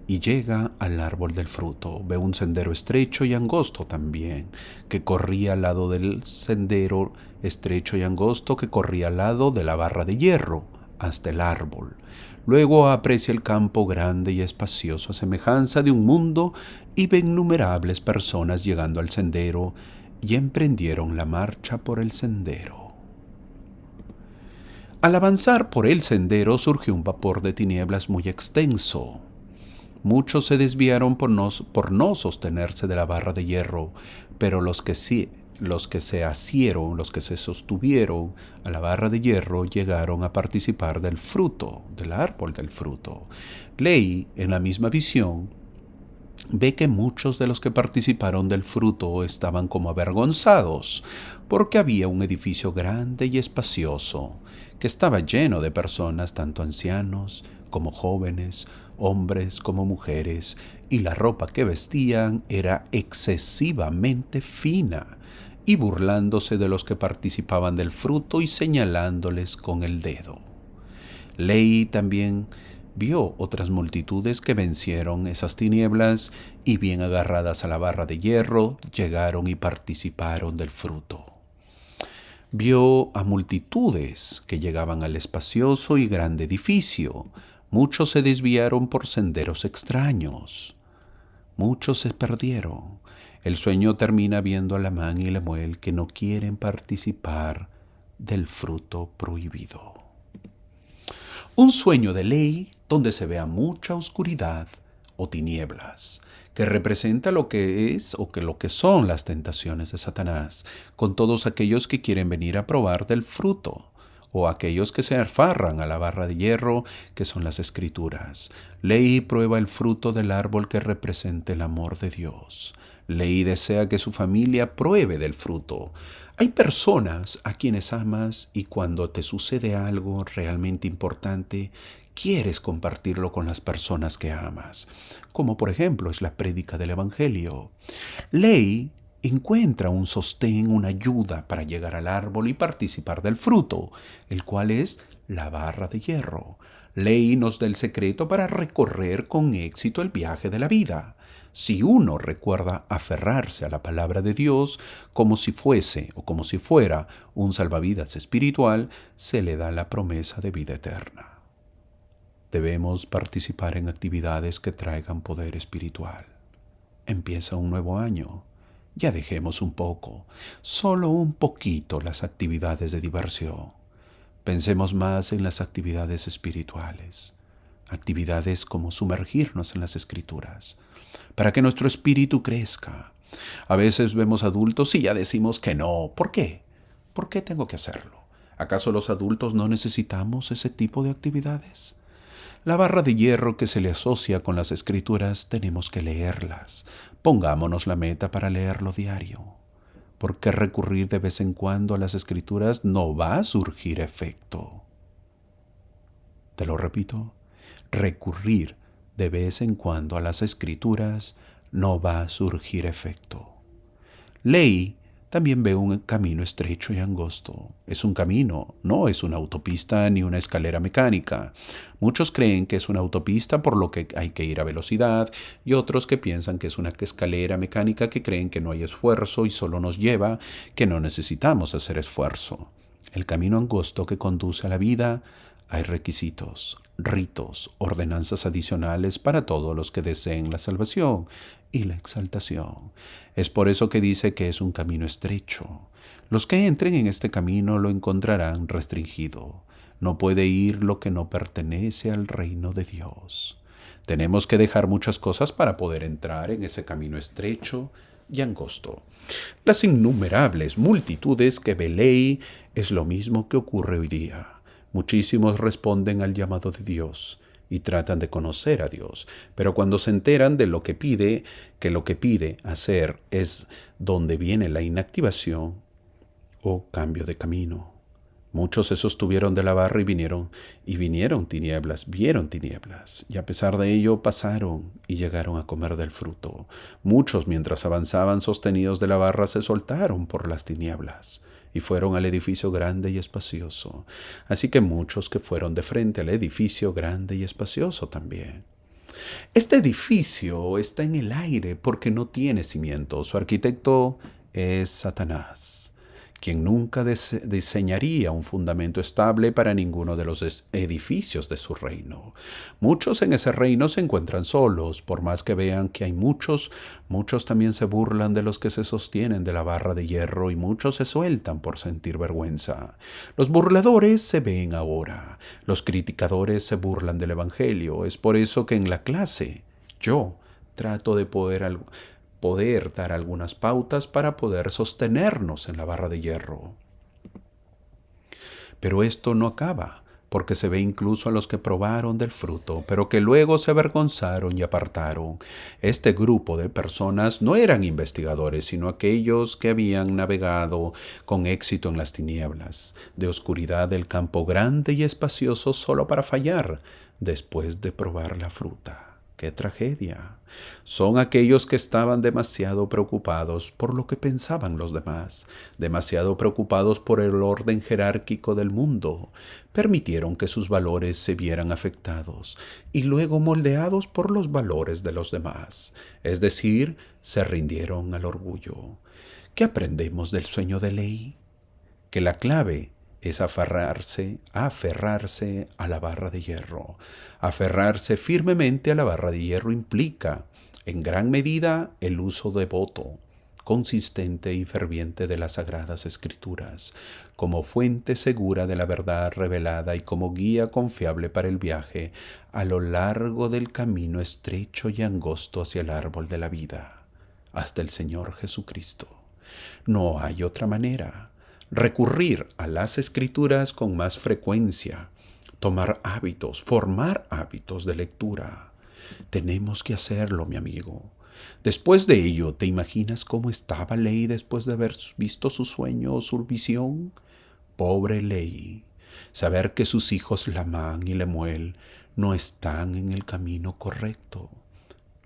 y llega al árbol del fruto. Ve un sendero estrecho y angosto también, que corría al lado del sendero estrecho y angosto que corría al lado de la barra de hierro hasta el árbol. Luego aprecia el campo grande y espacioso a semejanza de un mundo y ve innumerables personas llegando al sendero y emprendieron la marcha por el sendero. Al avanzar por el sendero surgió un vapor de tinieblas muy extenso. Muchos se desviaron por no sostenerse de la barra de hierro, pero los que se sostuvieron a la barra de hierro llegaron a participar del fruto, del árbol del fruto. Lehi, en la misma visión, ve que muchos de los que participaron del fruto estaban como avergonzados, porque había un edificio grande y espacioso, que estaba lleno de personas, tanto ancianos como jóvenes, hombres como mujeres, y la ropa que vestían era excesivamente fina, y burlándose de los que participaban del fruto y señalándoles con el dedo. Leí también vio otras multitudes que vencieron esas tinieblas y bien agarradas a la barra de hierro, llegaron y participaron del fruto. Vio a multitudes que llegaban al espacioso y grande edificio. Muchos se desviaron por senderos extraños. Muchos se perdieron. El sueño termina viendo a Lamán y Lemuel que no quieren participar del fruto prohibido. Un sueño de ley donde se vea mucha oscuridad o tinieblas, que representa lo que es o que lo que son las tentaciones de Satanás, con todos aquellos que quieren venir a probar del fruto, o aquellos que se aferran a la barra de hierro, que son las Escrituras. Ley prueba el fruto del árbol que representa el amor de Dios. Ley desea que su familia pruebe del fruto. Hay personas a quienes amas y cuando te sucede algo realmente importante, quieres compartirlo con las personas que amas, como por ejemplo es la prédica del Evangelio. Ley encuentra un sostén, una ayuda para llegar al árbol y participar del fruto, el cual es la barra de hierro. Ley nos da el secreto para recorrer con éxito el viaje de la vida. Si uno recuerda aferrarse a la palabra de Dios como si fuese o como si fuera un salvavidas espiritual, se le da la promesa de vida eterna. Debemos participar en actividades que traigan poder espiritual. Empieza un nuevo año. Ya dejemos un poco, solo un poquito, las actividades de diversión. Pensemos más en las actividades espirituales. Actividades como sumergirnos en las Escrituras, para que nuestro espíritu crezca. A veces vemos adultos y ya decimos que no. ¿Por qué? ¿Por qué tengo que hacerlo? ¿Acaso los adultos no necesitamos ese tipo de actividades? La barra de hierro que se le asocia con las Escrituras tenemos que leerlas. Pongámonos la meta para leerlo diario. Porque recurrir de vez en cuando a las Escrituras no va a surgir efecto. Te lo repito, recurrir de vez en cuando a las Escrituras no va a surgir efecto. Leí también ve un camino estrecho y angosto. Es un camino, no es una autopista ni una escalera mecánica. Muchos creen que es una autopista por lo que hay que ir a velocidad y otros que piensan que es una escalera mecánica que creen que no hay esfuerzo y solo nos lleva, que no necesitamos hacer esfuerzo. El camino angosto que conduce a la vida, hay requisitos, ritos, ordenanzas adicionales para todos los que deseen la salvación y la exaltación. Es por eso que dice que es un camino estrecho. Los que entren en este camino lo encontrarán restringido. No puede ir lo que no pertenece al reino de Dios. Tenemos que dejar muchas cosas para poder entrar en ese camino estrecho y angosto. Las innumerables multitudes que ve ley es lo mismo que ocurre hoy día. Muchísimos responden al llamado de Dios y tratan de conocer a Dios, pero cuando se enteran de lo que pide hacer es donde viene la inactivación o cambio de camino. Muchos se sostuvieron de la barra y vieron tinieblas, y a pesar de ello pasaron y llegaron a comer del fruto. Muchos, mientras avanzaban sostenidos de la barra, se soltaron por las tinieblas y fueron al edificio grande y espacioso. Así que muchos que fueron de frente al edificio grande y espacioso también. Este edificio está en el aire porque no tiene cimiento. Su arquitecto es Satanás, quien nunca diseñaría un fundamento estable para ninguno de los edificios de su reino. Muchos en ese reino se encuentran solos, por más que vean que hay muchos también se burlan de los que se sostienen de la barra de hierro y muchos se sueltan por sentir vergüenza. Los burladores se ven ahora, los criticadores se burlan del Evangelio. Es por eso que en la clase yo trato de poder dar algunas pautas para poder sostenernos en la barra de hierro. Pero esto no acaba. porque se ve incluso a los que probaron del fruto, pero que luego se avergonzaron y apartaron. Este grupo de personas no eran investigadores, sino aquellos que habían navegado con éxito en las tinieblas, de oscuridad del campo grande y espacioso solo para fallar después de probar la fruta. ¡Qué tragedia! Son aquellos que estaban demasiado preocupados por lo que pensaban los demás, demasiado preocupados por el orden jerárquico del mundo. Permitieron que sus valores se vieran afectados y luego moldeados por los valores de los demás, es decir, se rindieron al orgullo. ¿Qué aprendemos del sueño de Lehi? Que la clave es aferrarse a la barra de hierro. Aferrarse firmemente a la barra de hierro implica, en gran medida, el uso devoto, consistente y ferviente de las Sagradas Escrituras, como fuente segura de la verdad revelada y como guía confiable para el viaje a lo largo del camino estrecho y angosto hacia el árbol de la vida, hasta el Señor Jesucristo. No hay otra manera. Recurrir a las Escrituras con más frecuencia, tomar hábitos, formar hábitos de lectura. Tenemos que hacerlo, mi amigo. Después de ello, ¿te imaginas cómo estaba Lehi después de haber visto su sueño o su visión? Pobre Lehi, saber que sus hijos Lamán y Lemuel no están en el camino correcto.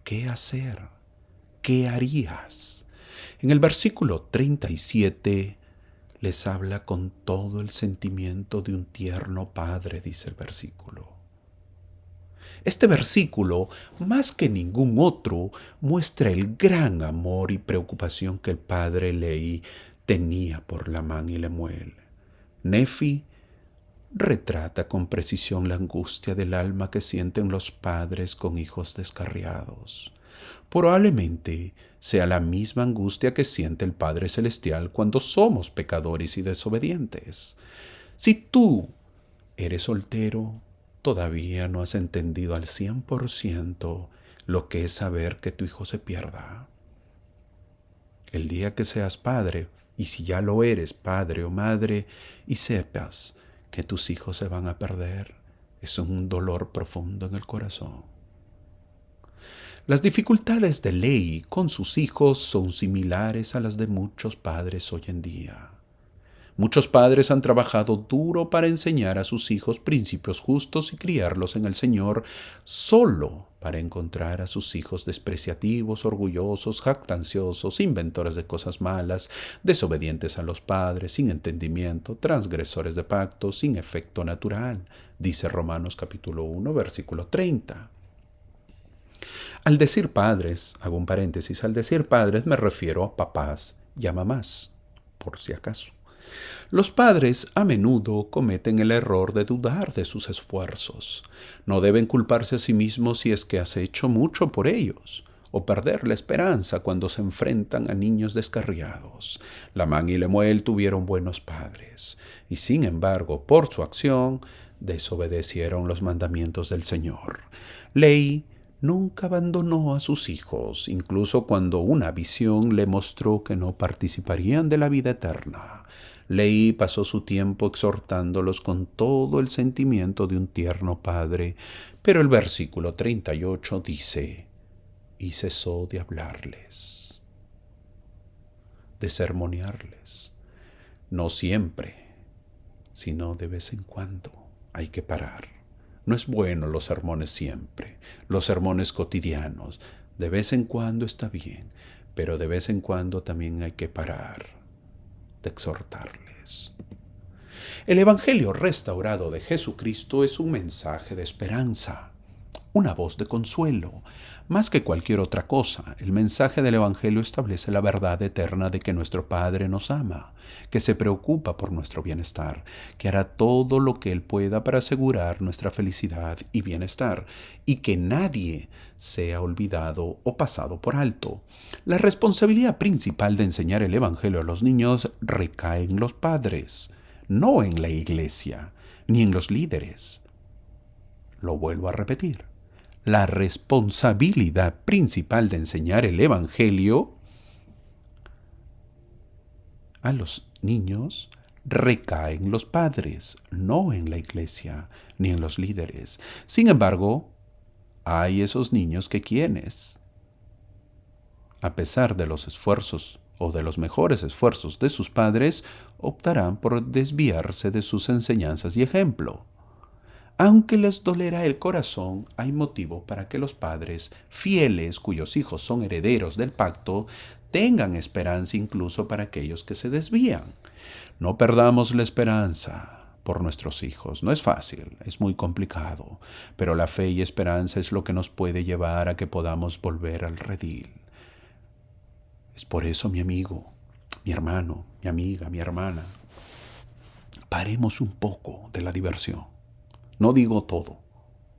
¿Qué hacer? ¿Qué harías? En el versículo 37 les habla con todo el sentimiento de un tierno padre, dice el versículo. Este versículo, más que ningún otro, muestra el gran amor y preocupación que el padre Lehi tenía por Lamán y Lemuel. Nefi retrata con precisión la angustia del alma que sienten los padres con hijos descarriados. Probablemente sea la misma angustia que siente el Padre Celestial cuando somos pecadores y desobedientes. Si tú eres soltero, todavía no has entendido al 100% lo que es saber que tu hijo se pierda. El día que seas padre, y si ya lo eres, padre o madre, y sepas que tus hijos se van a perder, es un dolor profundo en el corazón. Las dificultades de Lehi con sus hijos son similares a las de muchos padres hoy en día. Muchos padres han trabajado duro para enseñar a sus hijos principios justos y criarlos en el Señor, solo para encontrar a sus hijos despreciativos, orgullosos, jactanciosos, inventores de cosas malas, desobedientes a los padres, sin entendimiento, transgresores de pactos, sin efecto natural, dice Romanos capítulo 1, versículo 30. Al decir padres, hago un paréntesis, al decir padres me refiero a papás y a mamás, por si acaso. Los padres a menudo cometen el error de dudar de sus esfuerzos. No deben culparse a sí mismos si es que has hecho mucho por ellos, o perder la esperanza cuando se enfrentan a niños descarriados. Lamán y Lemuel tuvieron buenos padres, y sin embargo, por su acción, desobedecieron los mandamientos del Señor. Lehi nunca abandonó a sus hijos, incluso cuando una visión le mostró que no participarían de la vida eterna. Lehi pasó su tiempo exhortándolos con todo el sentimiento de un tierno padre, pero el versículo 38 dice, y cesó de hablarles, de sermonearles. No siempre, sino de vez en cuando hay que parar. No es bueno los sermones siempre, los sermones cotidianos. De vez en cuando está bien, pero de vez en cuando también hay que parar de exhortarles. El Evangelio restaurado de Jesucristo es un mensaje de esperanza, una voz de consuelo. Más que cualquier otra cosa, el mensaje del Evangelio establece la verdad eterna de que nuestro Padre nos ama, que se preocupa por nuestro bienestar, que hará todo lo que Él pueda para asegurar nuestra felicidad y bienestar, y que nadie sea olvidado o pasado por alto. La responsabilidad principal de enseñar el Evangelio a los niños recae en los padres, no en la iglesia, ni en los líderes. Lo vuelvo a repetir. La responsabilidad principal de enseñar el Evangelio a los niños recae en los padres, no en la iglesia ni en los líderes. Sin embargo, hay esos niños que quienes, a pesar de los esfuerzos o de los mejores esfuerzos de sus padres, optarán por desviarse de sus enseñanzas y ejemplo. Aunque les dolerá el corazón, hay motivo para que los padres fieles, cuyos hijos son herederos del pacto, tengan esperanza incluso para aquellos que se desvían. No perdamos la esperanza por nuestros hijos. No es fácil, es muy complicado, pero la fe y esperanza es lo que nos puede llevar a que podamos volver al redil. Es por eso, mi amigo, mi hermano, mi amiga, mi hermana, paremos un poco de la diversión. No digo todo,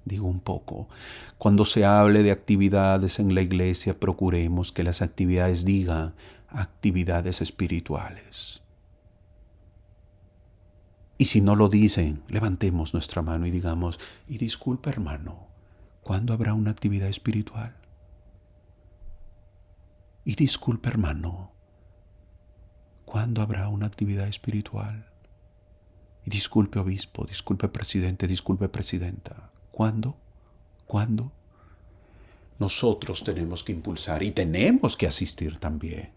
digo un poco. Cuando se hable de actividades en la iglesia, procuremos que las actividades digan actividades espirituales. Y si no lo dicen, levantemos nuestra mano y digamos, y disculpa hermano, ¿cuándo habrá una actividad espiritual? Y disculpa hermano, ¿cuándo habrá una actividad espiritual? Y disculpe obispo, disculpe presidente, disculpe presidenta. ¿Cuándo? ¿Cuándo? Nosotros tenemos que impulsar y tenemos que asistir también,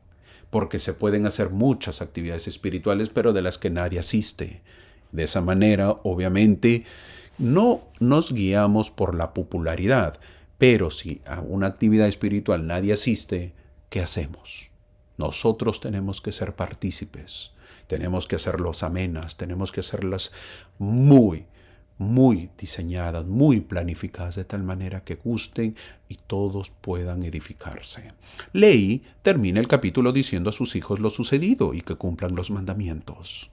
porque se pueden hacer muchas actividades espirituales, pero de las que nadie asiste. De esa manera, obviamente, no nos guiamos por la popularidad, pero si a una actividad espiritual nadie asiste, ¿qué hacemos? Nosotros tenemos que ser partícipes. Tenemos que hacerlas amenas, tenemos que hacerlas muy diseñadas, muy planificadas, de tal manera que gusten y todos puedan edificarse. Leí termina el capítulo diciendo a sus hijos lo sucedido y que cumplan los mandamientos.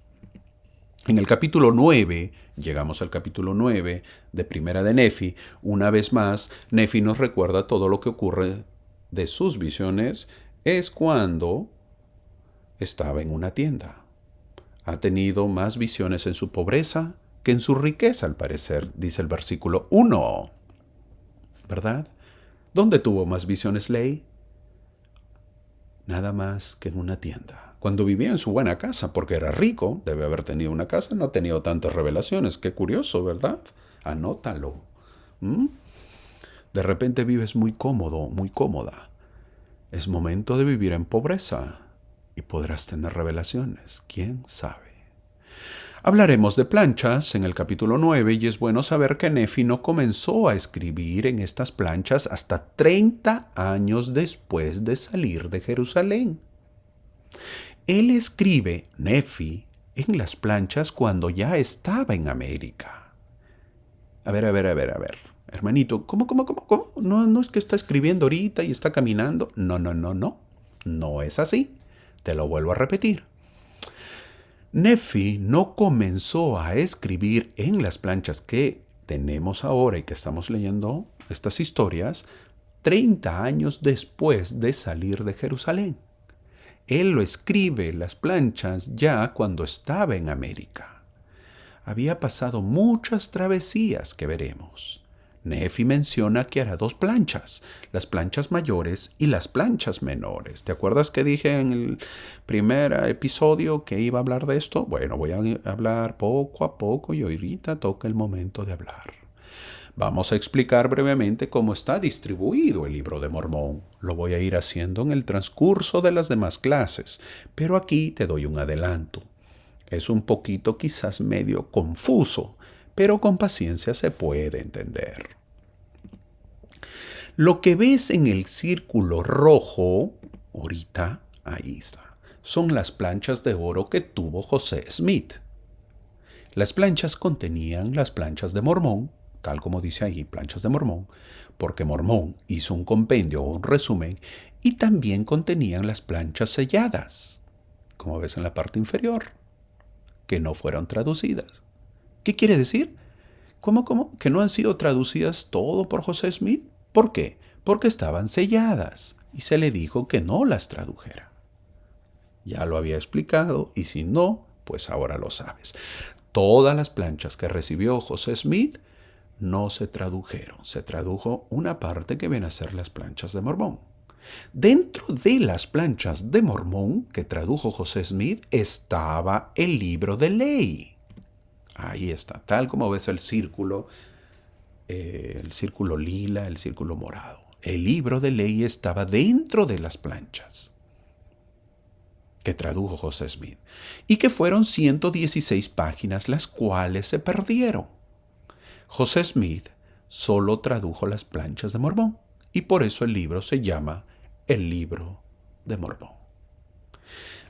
En el capítulo 9, llegamos al capítulo 9 de Primera de Nefi, una vez más, Nefi nos recuerda todo lo que ocurre de sus visiones, es cuando estaba en una tienda. Ha tenido más visiones en su pobreza que en su riqueza, al parecer, dice el versículo 1. ¿Verdad? ¿Dónde tuvo más visiones Ley? Nada más que en una tienda. Cuando vivía en su buena casa, porque era rico, debe haber tenido una casa, no ha tenido tantas revelaciones. Qué curioso, ¿verdad? Anótalo. De repente vives muy cómodo, muy cómoda. Es momento de vivir en pobreza. Y podrás tener revelaciones, quién sabe. Hablaremos de planchas en el capítulo 9 y es bueno saber que Nefi no comenzó a escribir en estas planchas hasta 30 años después de salir de Jerusalén. Él escribe, Nefi, en las planchas cuando ya estaba en América. A ver. Hermanito, ¿cómo? No es que está escribiendo ahorita y está caminando. No. No es así. Te lo vuelvo a repetir. Nefi no comenzó a escribir en las planchas que tenemos ahora y que estamos leyendo estas historias 30 años después de salir de Jerusalén. Él lo escribe en las planchas ya cuando estaba en América. Había pasado muchas travesías que veremos. Nefi menciona que hará 2 planchas, las planchas mayores y las planchas menores. ¿Te acuerdas que dije en el primer episodio que iba a hablar de esto? Bueno, voy a hablar poco a poco y ahorita toca el momento de hablar. Vamos a explicar brevemente cómo está distribuido el libro de Mormón. Lo voy a ir haciendo en el transcurso de las demás clases, pero aquí te doy un adelanto. Es un poquito quizás medio confuso, pero con paciencia se puede entender. Lo que ves en el círculo rojo, ahorita, ahí está, son las planchas de oro que tuvo José Smith. Las planchas contenían las planchas de Mormón, tal como dice ahí, planchas de Mormón, porque Mormón hizo un compendio o un resumen, y también contenían las planchas selladas, como ves en la parte inferior, que no fueron traducidas. ¿Qué quiere decir? ¿Cómo? ¿Que no han sido traducidas todo por José Smith? ¿Por qué? Porque estaban selladas y se le dijo que no las tradujera. Ya lo había explicado y si no, pues ahora lo sabes. Todas las planchas que recibió José Smith no se tradujeron. Se tradujo una parte que viene a ser las planchas de Mormón. Dentro de las planchas de Mormón, que tradujo José Smith, estaba el libro de ley. Ahí está, tal como ves el círculo lila, el círculo morado. El libro de ley estaba dentro de las planchas que tradujo José Smith, y que fueron 116 páginas las cuales se perdieron. José Smith solo tradujo las planchas de Mormón, y por eso el libro se llama El Libro de Mormón.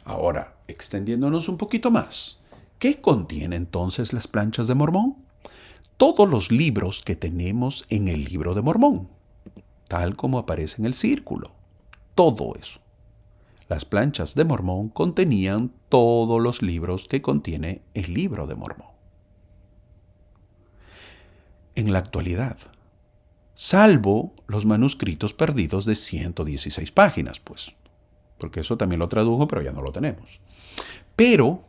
Ahora, extendiéndonos un poquito más, ¿qué contiene entonces las planchas de Mormón? Todos los libros que tenemos en el Libro de Mormón, tal como aparece en el círculo. Todo eso. Las planchas de Mormón contenían todos los libros que contiene el Libro de Mormón. En la actualidad, salvo los manuscritos perdidos de 116 páginas, pues, porque eso también lo tradujo, pero ya no lo tenemos. Pero,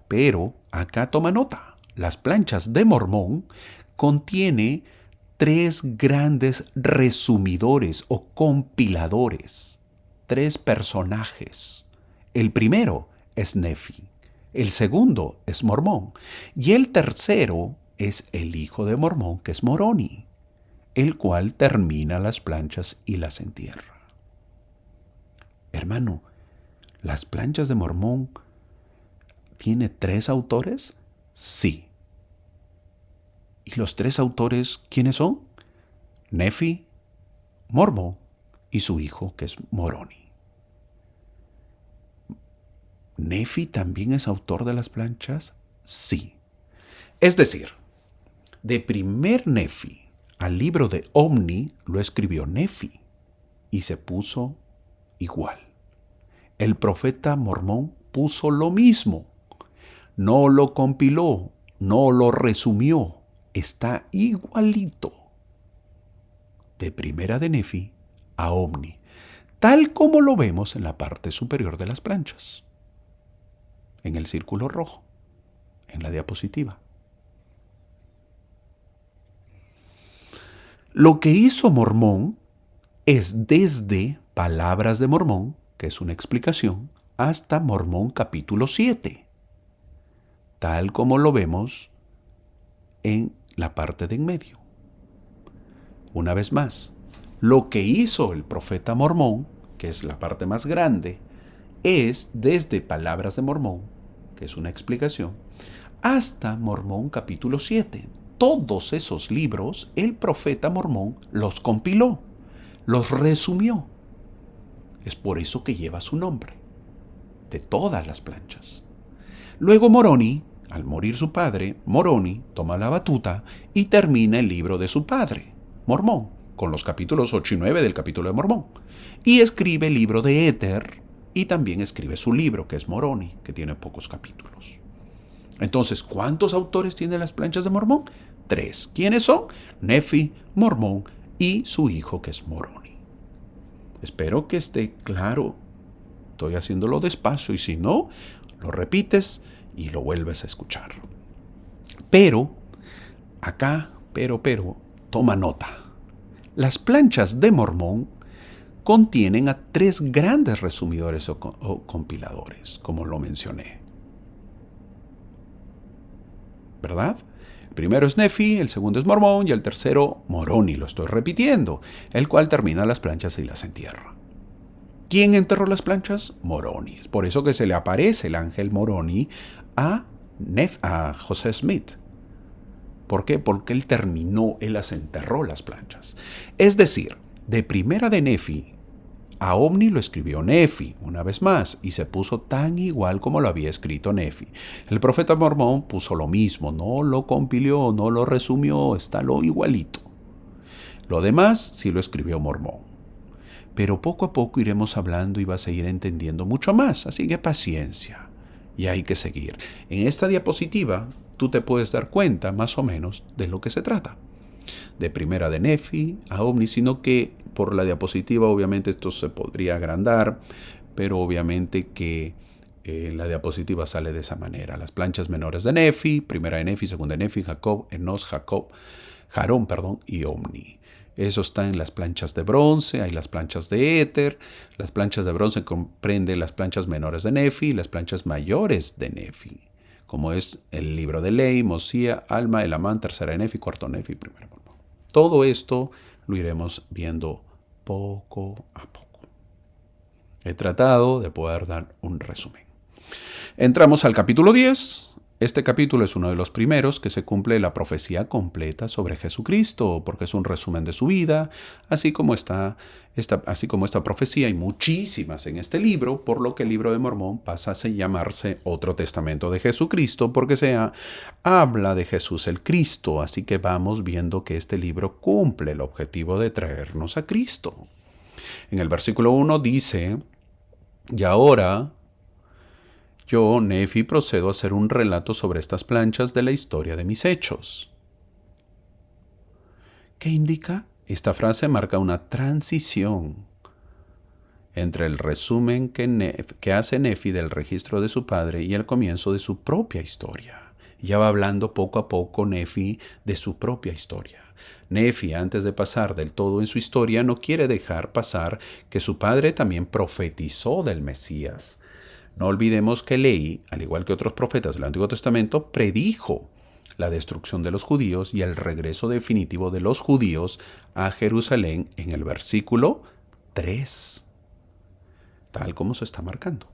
acá toma nota, las planchas de Mormón contiene 3 grandes resumidores o compiladores, 3 personajes. El primero es Nefi, el segundo es Mormón y el tercero es el hijo de Mormón, que es Moroni, el cual termina las planchas y las entierra. Hermano, ¿las planchas de Mormón tiene 3 autores? Sí. ¿Y los 3 autores quiénes son? Nefi, Mormón y su hijo, que es Moroni. ¿Nefi también es autor de las planchas? Sí. Es decir, de primer Nefi al libro de Omni lo escribió Nefi y se puso igual. El profeta Mormón puso lo mismo. No lo compiló, no lo resumió. Está igualito. De primera de Nefi a Omni, tal como lo vemos en la parte superior de las planchas, en el círculo rojo, en la diapositiva. Lo que hizo Mormón es desde Palabras de Mormón, que es una explicación, hasta Mormón capítulo 7, tal como lo vemos en la parte de en medio. Una vez más, lo que hizo el profeta Mormón, que es la parte más grande, es desde Palabras de Mormón, que es una explicación, hasta Mormón capítulo 7. Todos esos libros el profeta Mormón los compiló, los resumió. Es por eso que lleva su nombre, de todas las planchas. Luego Moroni, al morir su padre, Moroni toma la batuta y termina el libro de su padre, Mormón, con los capítulos 8 y 9 del capítulo de Mormón. Y escribe el libro de Éter y también escribe su libro, que es Moroni, que tiene pocos capítulos. Entonces, ¿cuántos autores tienen las planchas de Mormón? 3. ¿Quiénes son? Nefi, Mormón y su hijo, que es Moroni. Espero que esté claro. Estoy haciéndolo despacio y si no, lo repites y lo vuelves a escuchar. Pero, acá, toma nota. Las planchas de Mormón contienen a 3 grandes resumidores o compiladores, como lo mencioné. ¿Verdad? El primero es Nefi, el segundo es Mormón y el tercero Moroni, lo estoy repitiendo, el cual termina las planchas y las entierra. ¿Quién enterró las planchas? Moroni. Es por eso que se le aparece el ángel Moroni a José Smith. ¿Por qué? Porque él las enterró las planchas. Es decir, de primera de Nefi a Omni lo escribió Nefi, una vez más, y se puso tan igual como lo había escrito Nefi. El profeta Mormón puso lo mismo, no lo compiló, no lo resumió, está lo igualito. Lo demás sí lo escribió Mormón. Pero poco a poco iremos hablando y vas a ir entendiendo mucho más, así que paciencia. Y hay que seguir. En esta diapositiva tú te puedes dar cuenta más o menos de lo que se trata. De primera de Nefi a Omni, sino que por la diapositiva obviamente esto se podría agrandar, pero obviamente que la diapositiva sale de esa manera. Las planchas menores de Nefi, primera de Nefi, segunda de Nefi, Jacob, Enos, Jarón, y Omni. Eso está en las planchas de bronce, hay las planchas de éter. Las planchas de bronce comprenden las planchas menores de Nefi y las planchas mayores de Nefi, como es el libro de ley, Mosía, Alma, Elamán, tercera de Nefi, cuarto de Nefi, primero. Todo esto lo iremos viendo poco a poco. He tratado de poder dar un resumen. Entramos al capítulo 10. Este capítulo es uno de los primeros que se cumple la profecía completa sobre Jesucristo, porque es un resumen de su vida, así como esta profecía, hay muchísimas en este libro, por lo que el libro de Mormón pasa a llamarse Otro Testamento de Jesucristo, porque habla de Jesús el Cristo, así que vamos viendo que este libro cumple el objetivo de traernos a Cristo. En el versículo 1 dice, y ahora yo, Nefi, procedo a hacer un relato sobre estas planchas de la historia de mis hechos. ¿Qué indica? Esta frase marca una transición entre el resumen que hace Nefi del registro de su padre y el comienzo de su propia historia. Ya va hablando poco a poco Nefi de su propia historia. Nefi, antes de pasar del todo en su historia, no quiere dejar pasar que su padre también profetizó del Mesías. No olvidemos que Lehi, al igual que otros profetas del Antiguo Testamento, predijo la destrucción de los judíos y el regreso definitivo de los judíos a Jerusalén en el versículo 3, tal como se está marcando.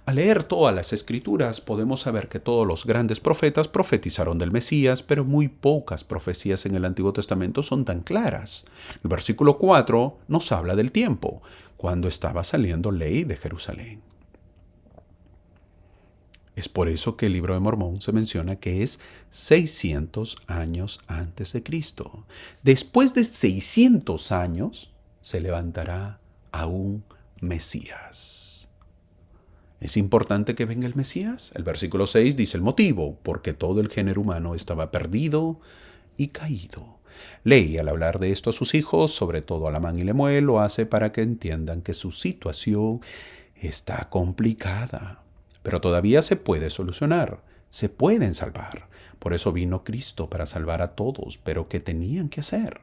Al leer todas las escrituras podemos saber que todos los grandes profetas profetizaron del Mesías, pero muy pocas profecías en el Antiguo Testamento son tan claras. El versículo 4 nos habla del tiempo, cuando estaba saliendo Lehi de Jerusalén. Es por eso que el libro de Mormón se menciona que es 600 años antes de Cristo. Después de 600 años se levantará a un Mesías. ¿Es importante que venga el Mesías? El versículo 6 dice el motivo, porque todo el género humano estaba perdido y caído. Lehi, al hablar de esto a sus hijos, sobre todo a Lamán y Lemuel, lo hace para que entiendan que su situación está complicada. Pero todavía se puede solucionar, se pueden salvar. Por eso vino Cristo para salvar a todos, pero ¿qué tenían que hacer?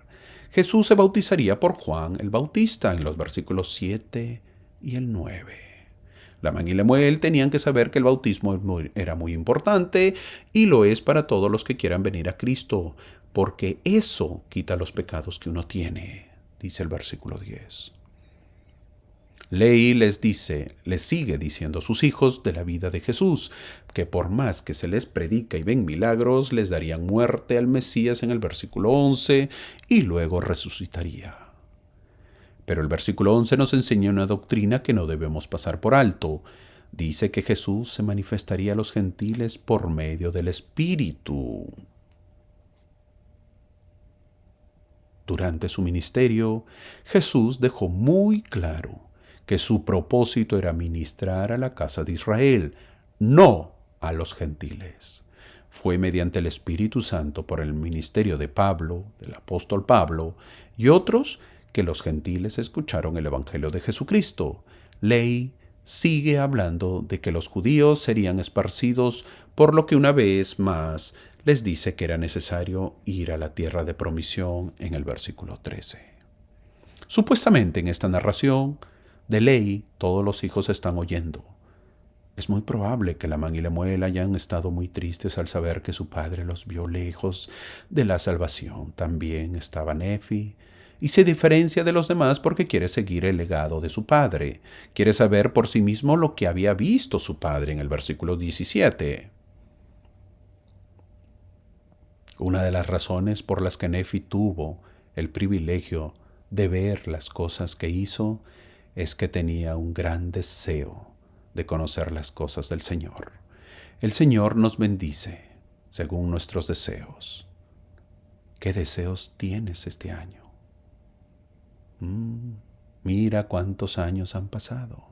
Jesús se bautizaría por Juan el Bautista en los versículos 7 y el 9. Lamán y Lemuel tenían que saber que el bautismo era muy importante y lo es para todos los que quieran venir a Cristo, porque eso quita los pecados que uno tiene, dice el versículo 10. Lehi les sigue diciendo a sus hijos de la vida de Jesús, que por más que se les predica y ven milagros, les darían muerte al Mesías en el versículo 11 y luego resucitaría. Pero el versículo 11 nos enseña una doctrina que no debemos pasar por alto. Dice que Jesús se manifestaría a los gentiles por medio del Espíritu. Durante su ministerio, Jesús dejó muy claro que su propósito era ministrar a la casa de Israel, no a los gentiles. Fue mediante el Espíritu Santo por el ministerio de Pablo, del apóstol Pablo, y otros que los gentiles escucharon el Evangelio de Jesucristo. Lehi sigue hablando de que los judíos serían esparcidos, por lo que una vez más les dice que era necesario ir a la tierra de promisión en el versículo 13. Supuestamente en esta narración de Lehi, todos los hijos están oyendo. Es muy probable que Lamán y Lemuel hayan estado muy tristes al saber que su padre los vio lejos de la salvación. También estaba Nefi, y se diferencia de los demás porque quiere seguir el legado de su padre. Quiere saber por sí mismo lo que había visto su padre en el versículo 17. Una de las razones por las que Nefi tuvo el privilegio de ver las cosas que hizo es que tenía un gran deseo de conocer las cosas del Señor. El Señor nos bendice según nuestros deseos. ¿Qué deseos tienes este año? Mira cuántos años han pasado.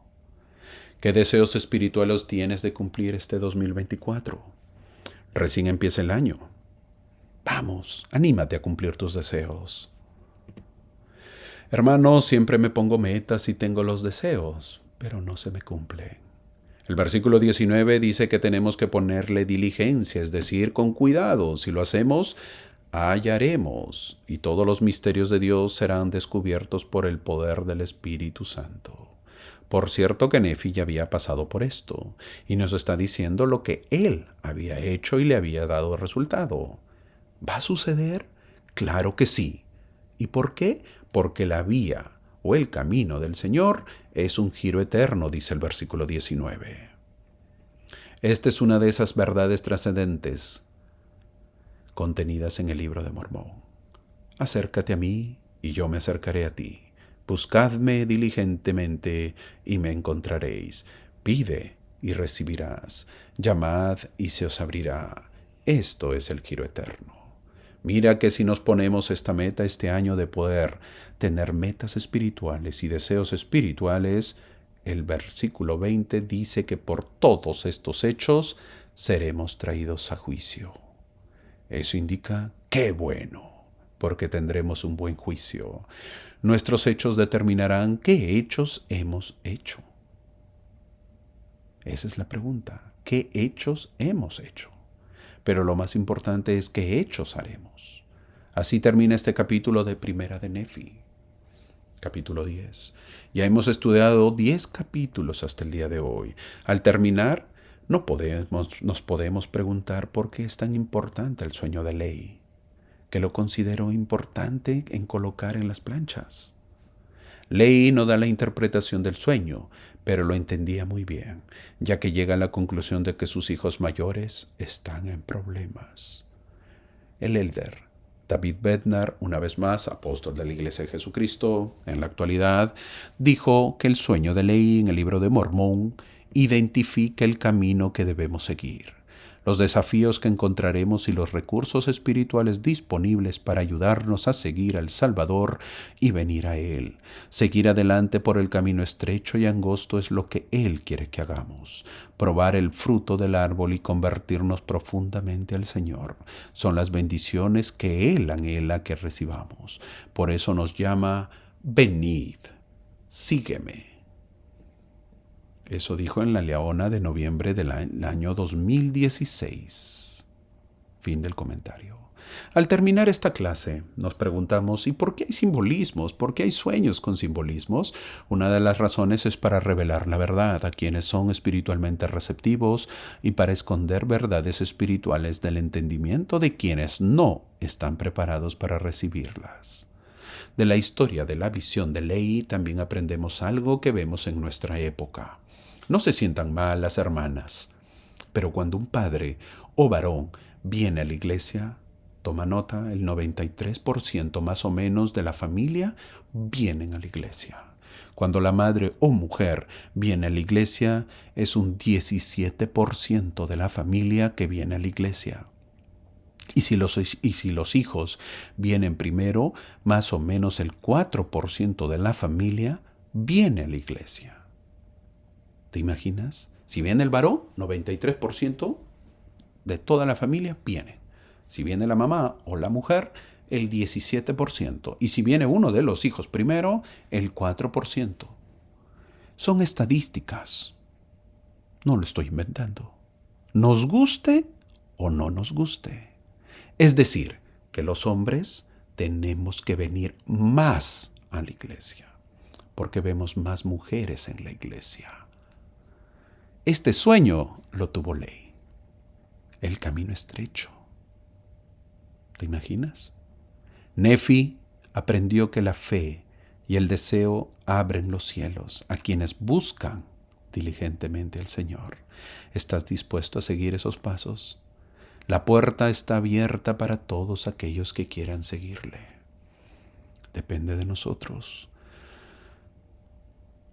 ¿Qué deseos espirituales tienes de cumplir este 2024? Recién empieza el año. Vamos, anímate a cumplir tus deseos. Hermano, siempre me pongo metas y tengo los deseos, pero no se me cumplen. El versículo 19 dice que tenemos que ponerle diligencia, es decir, con cuidado. Si lo hacemos, hallaremos, y todos los misterios de Dios serán descubiertos por el poder del Espíritu Santo. Por cierto que Nefi ya había pasado por esto, y nos está diciendo lo que él había hecho y le había dado resultado. ¿Va a suceder? Claro que sí. ¿Y por qué? Porque la vía o el camino del Señor es un giro eterno, dice el versículo 19. Esta es una de esas verdades trascendentes contenidas en el libro de Mormón. Acércate a mí y yo me acercaré a ti. Buscadme diligentemente y me encontraréis. Pide y recibirás. Llamad y se os abrirá. Esto es el giro eterno. Mira que si nos ponemos esta meta este año de poder tener metas espirituales y deseos espirituales, el versículo 20 dice que por todos estos hechos seremos traídos a juicio. Eso indica ¡qué bueno! Porque tendremos un buen juicio. Nuestros hechos determinarán qué hechos hemos hecho. Esa es la pregunta. ¿Qué hechos hemos hecho? Pero lo más importante es qué hechos haremos. Así termina este capítulo de Primera de Nefi. Capítulo 10. Ya hemos estudiado 10 capítulos hasta el día de hoy. Al terminar, nos podemos preguntar por qué es tan importante el sueño de Lehi, que lo considero importante en colocar en las planchas. Lehi no da la interpretación del sueño, pero lo entendía muy bien, ya que llega a la conclusión de que sus hijos mayores están en problemas. El elder David Bednar, una vez más apóstol de la Iglesia de Jesucristo en la actualidad, dijo que el sueño de Lehi en el libro de Mormón identifica el camino que debemos seguir, los desafíos que encontraremos y los recursos espirituales disponibles para ayudarnos a seguir al Salvador y venir a Él. Seguir adelante por el camino estrecho y angosto es lo que Él quiere que hagamos. Probar el fruto del árbol y convertirnos profundamente al Señor son las bendiciones que Él anhela que recibamos. Por eso nos llama, venid, sígueme. Eso dijo en La Leona de noviembre del año 2016. Fin del comentario. Al terminar esta clase, nos preguntamos, ¿y por qué hay simbolismos? ¿Por qué hay sueños con simbolismos? Una de las razones es para revelar la verdad a quienes son espiritualmente receptivos y para esconder verdades espirituales del entendimiento de quienes no están preparados para recibirlas. De la historia de la visión de Lehi también aprendemos algo que vemos en nuestra época. No se sientan mal las hermanas, pero cuando un padre o varón viene a la iglesia, toma nota, el 93% más o menos de la familia vienen a la iglesia. Cuando la madre o mujer viene a la iglesia, es un 17% de la familia que viene a la iglesia. Y si los hijos vienen primero, más o menos el 4% de la familia viene a la iglesia. ¿Te imaginas? Si viene el varón, 93% de toda la familia viene. Si viene la mamá o la mujer, el 17%. Y si viene uno de los hijos primero, el 4%. Son estadísticas. No lo estoy inventando. Nos guste o no nos guste. Es decir, que los hombres tenemos que venir más a la iglesia, porque vemos más mujeres en la iglesia. Este sueño lo tuvo Lehi, el camino estrecho. ¿Te imaginas? Nefi aprendió que la fe y el deseo abren los cielos a quienes buscan diligentemente al Señor. ¿Estás dispuesto a seguir esos pasos? La puerta está abierta para todos aquellos que quieran seguirle. Depende de nosotros.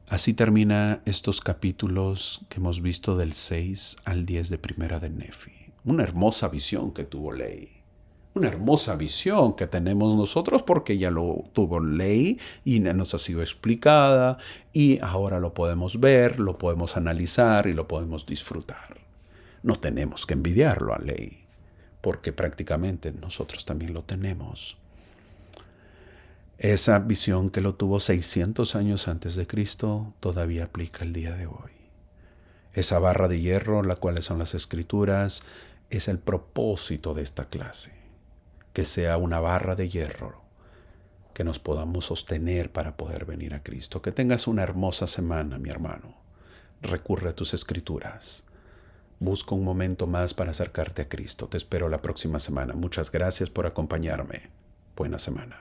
Así termina estos capítulos que hemos visto del 6 al 10 de Primera de Nefi. Una hermosa visión que tuvo Lehi. Una hermosa visión que tenemos nosotros porque ya lo tuvo Lehi y nos ha sido explicada y ahora lo podemos ver, lo podemos analizar y lo podemos disfrutar. No tenemos que envidiarlo a Lehi, porque prácticamente nosotros también lo tenemos. Esa visión que lo tuvo 600 años antes de Cristo todavía aplica el día de hoy. Esa barra de hierro, la cual son las Escrituras, es el propósito de esta clase. que sea una barra de hierro, que nos podamos sostener para poder venir a Cristo. Que tengas una hermosa semana, mi hermano. Recurre a tus escrituras. Busca un momento más para acercarte a Cristo. Te espero la próxima semana. Muchas gracias por acompañarme. Buena semana.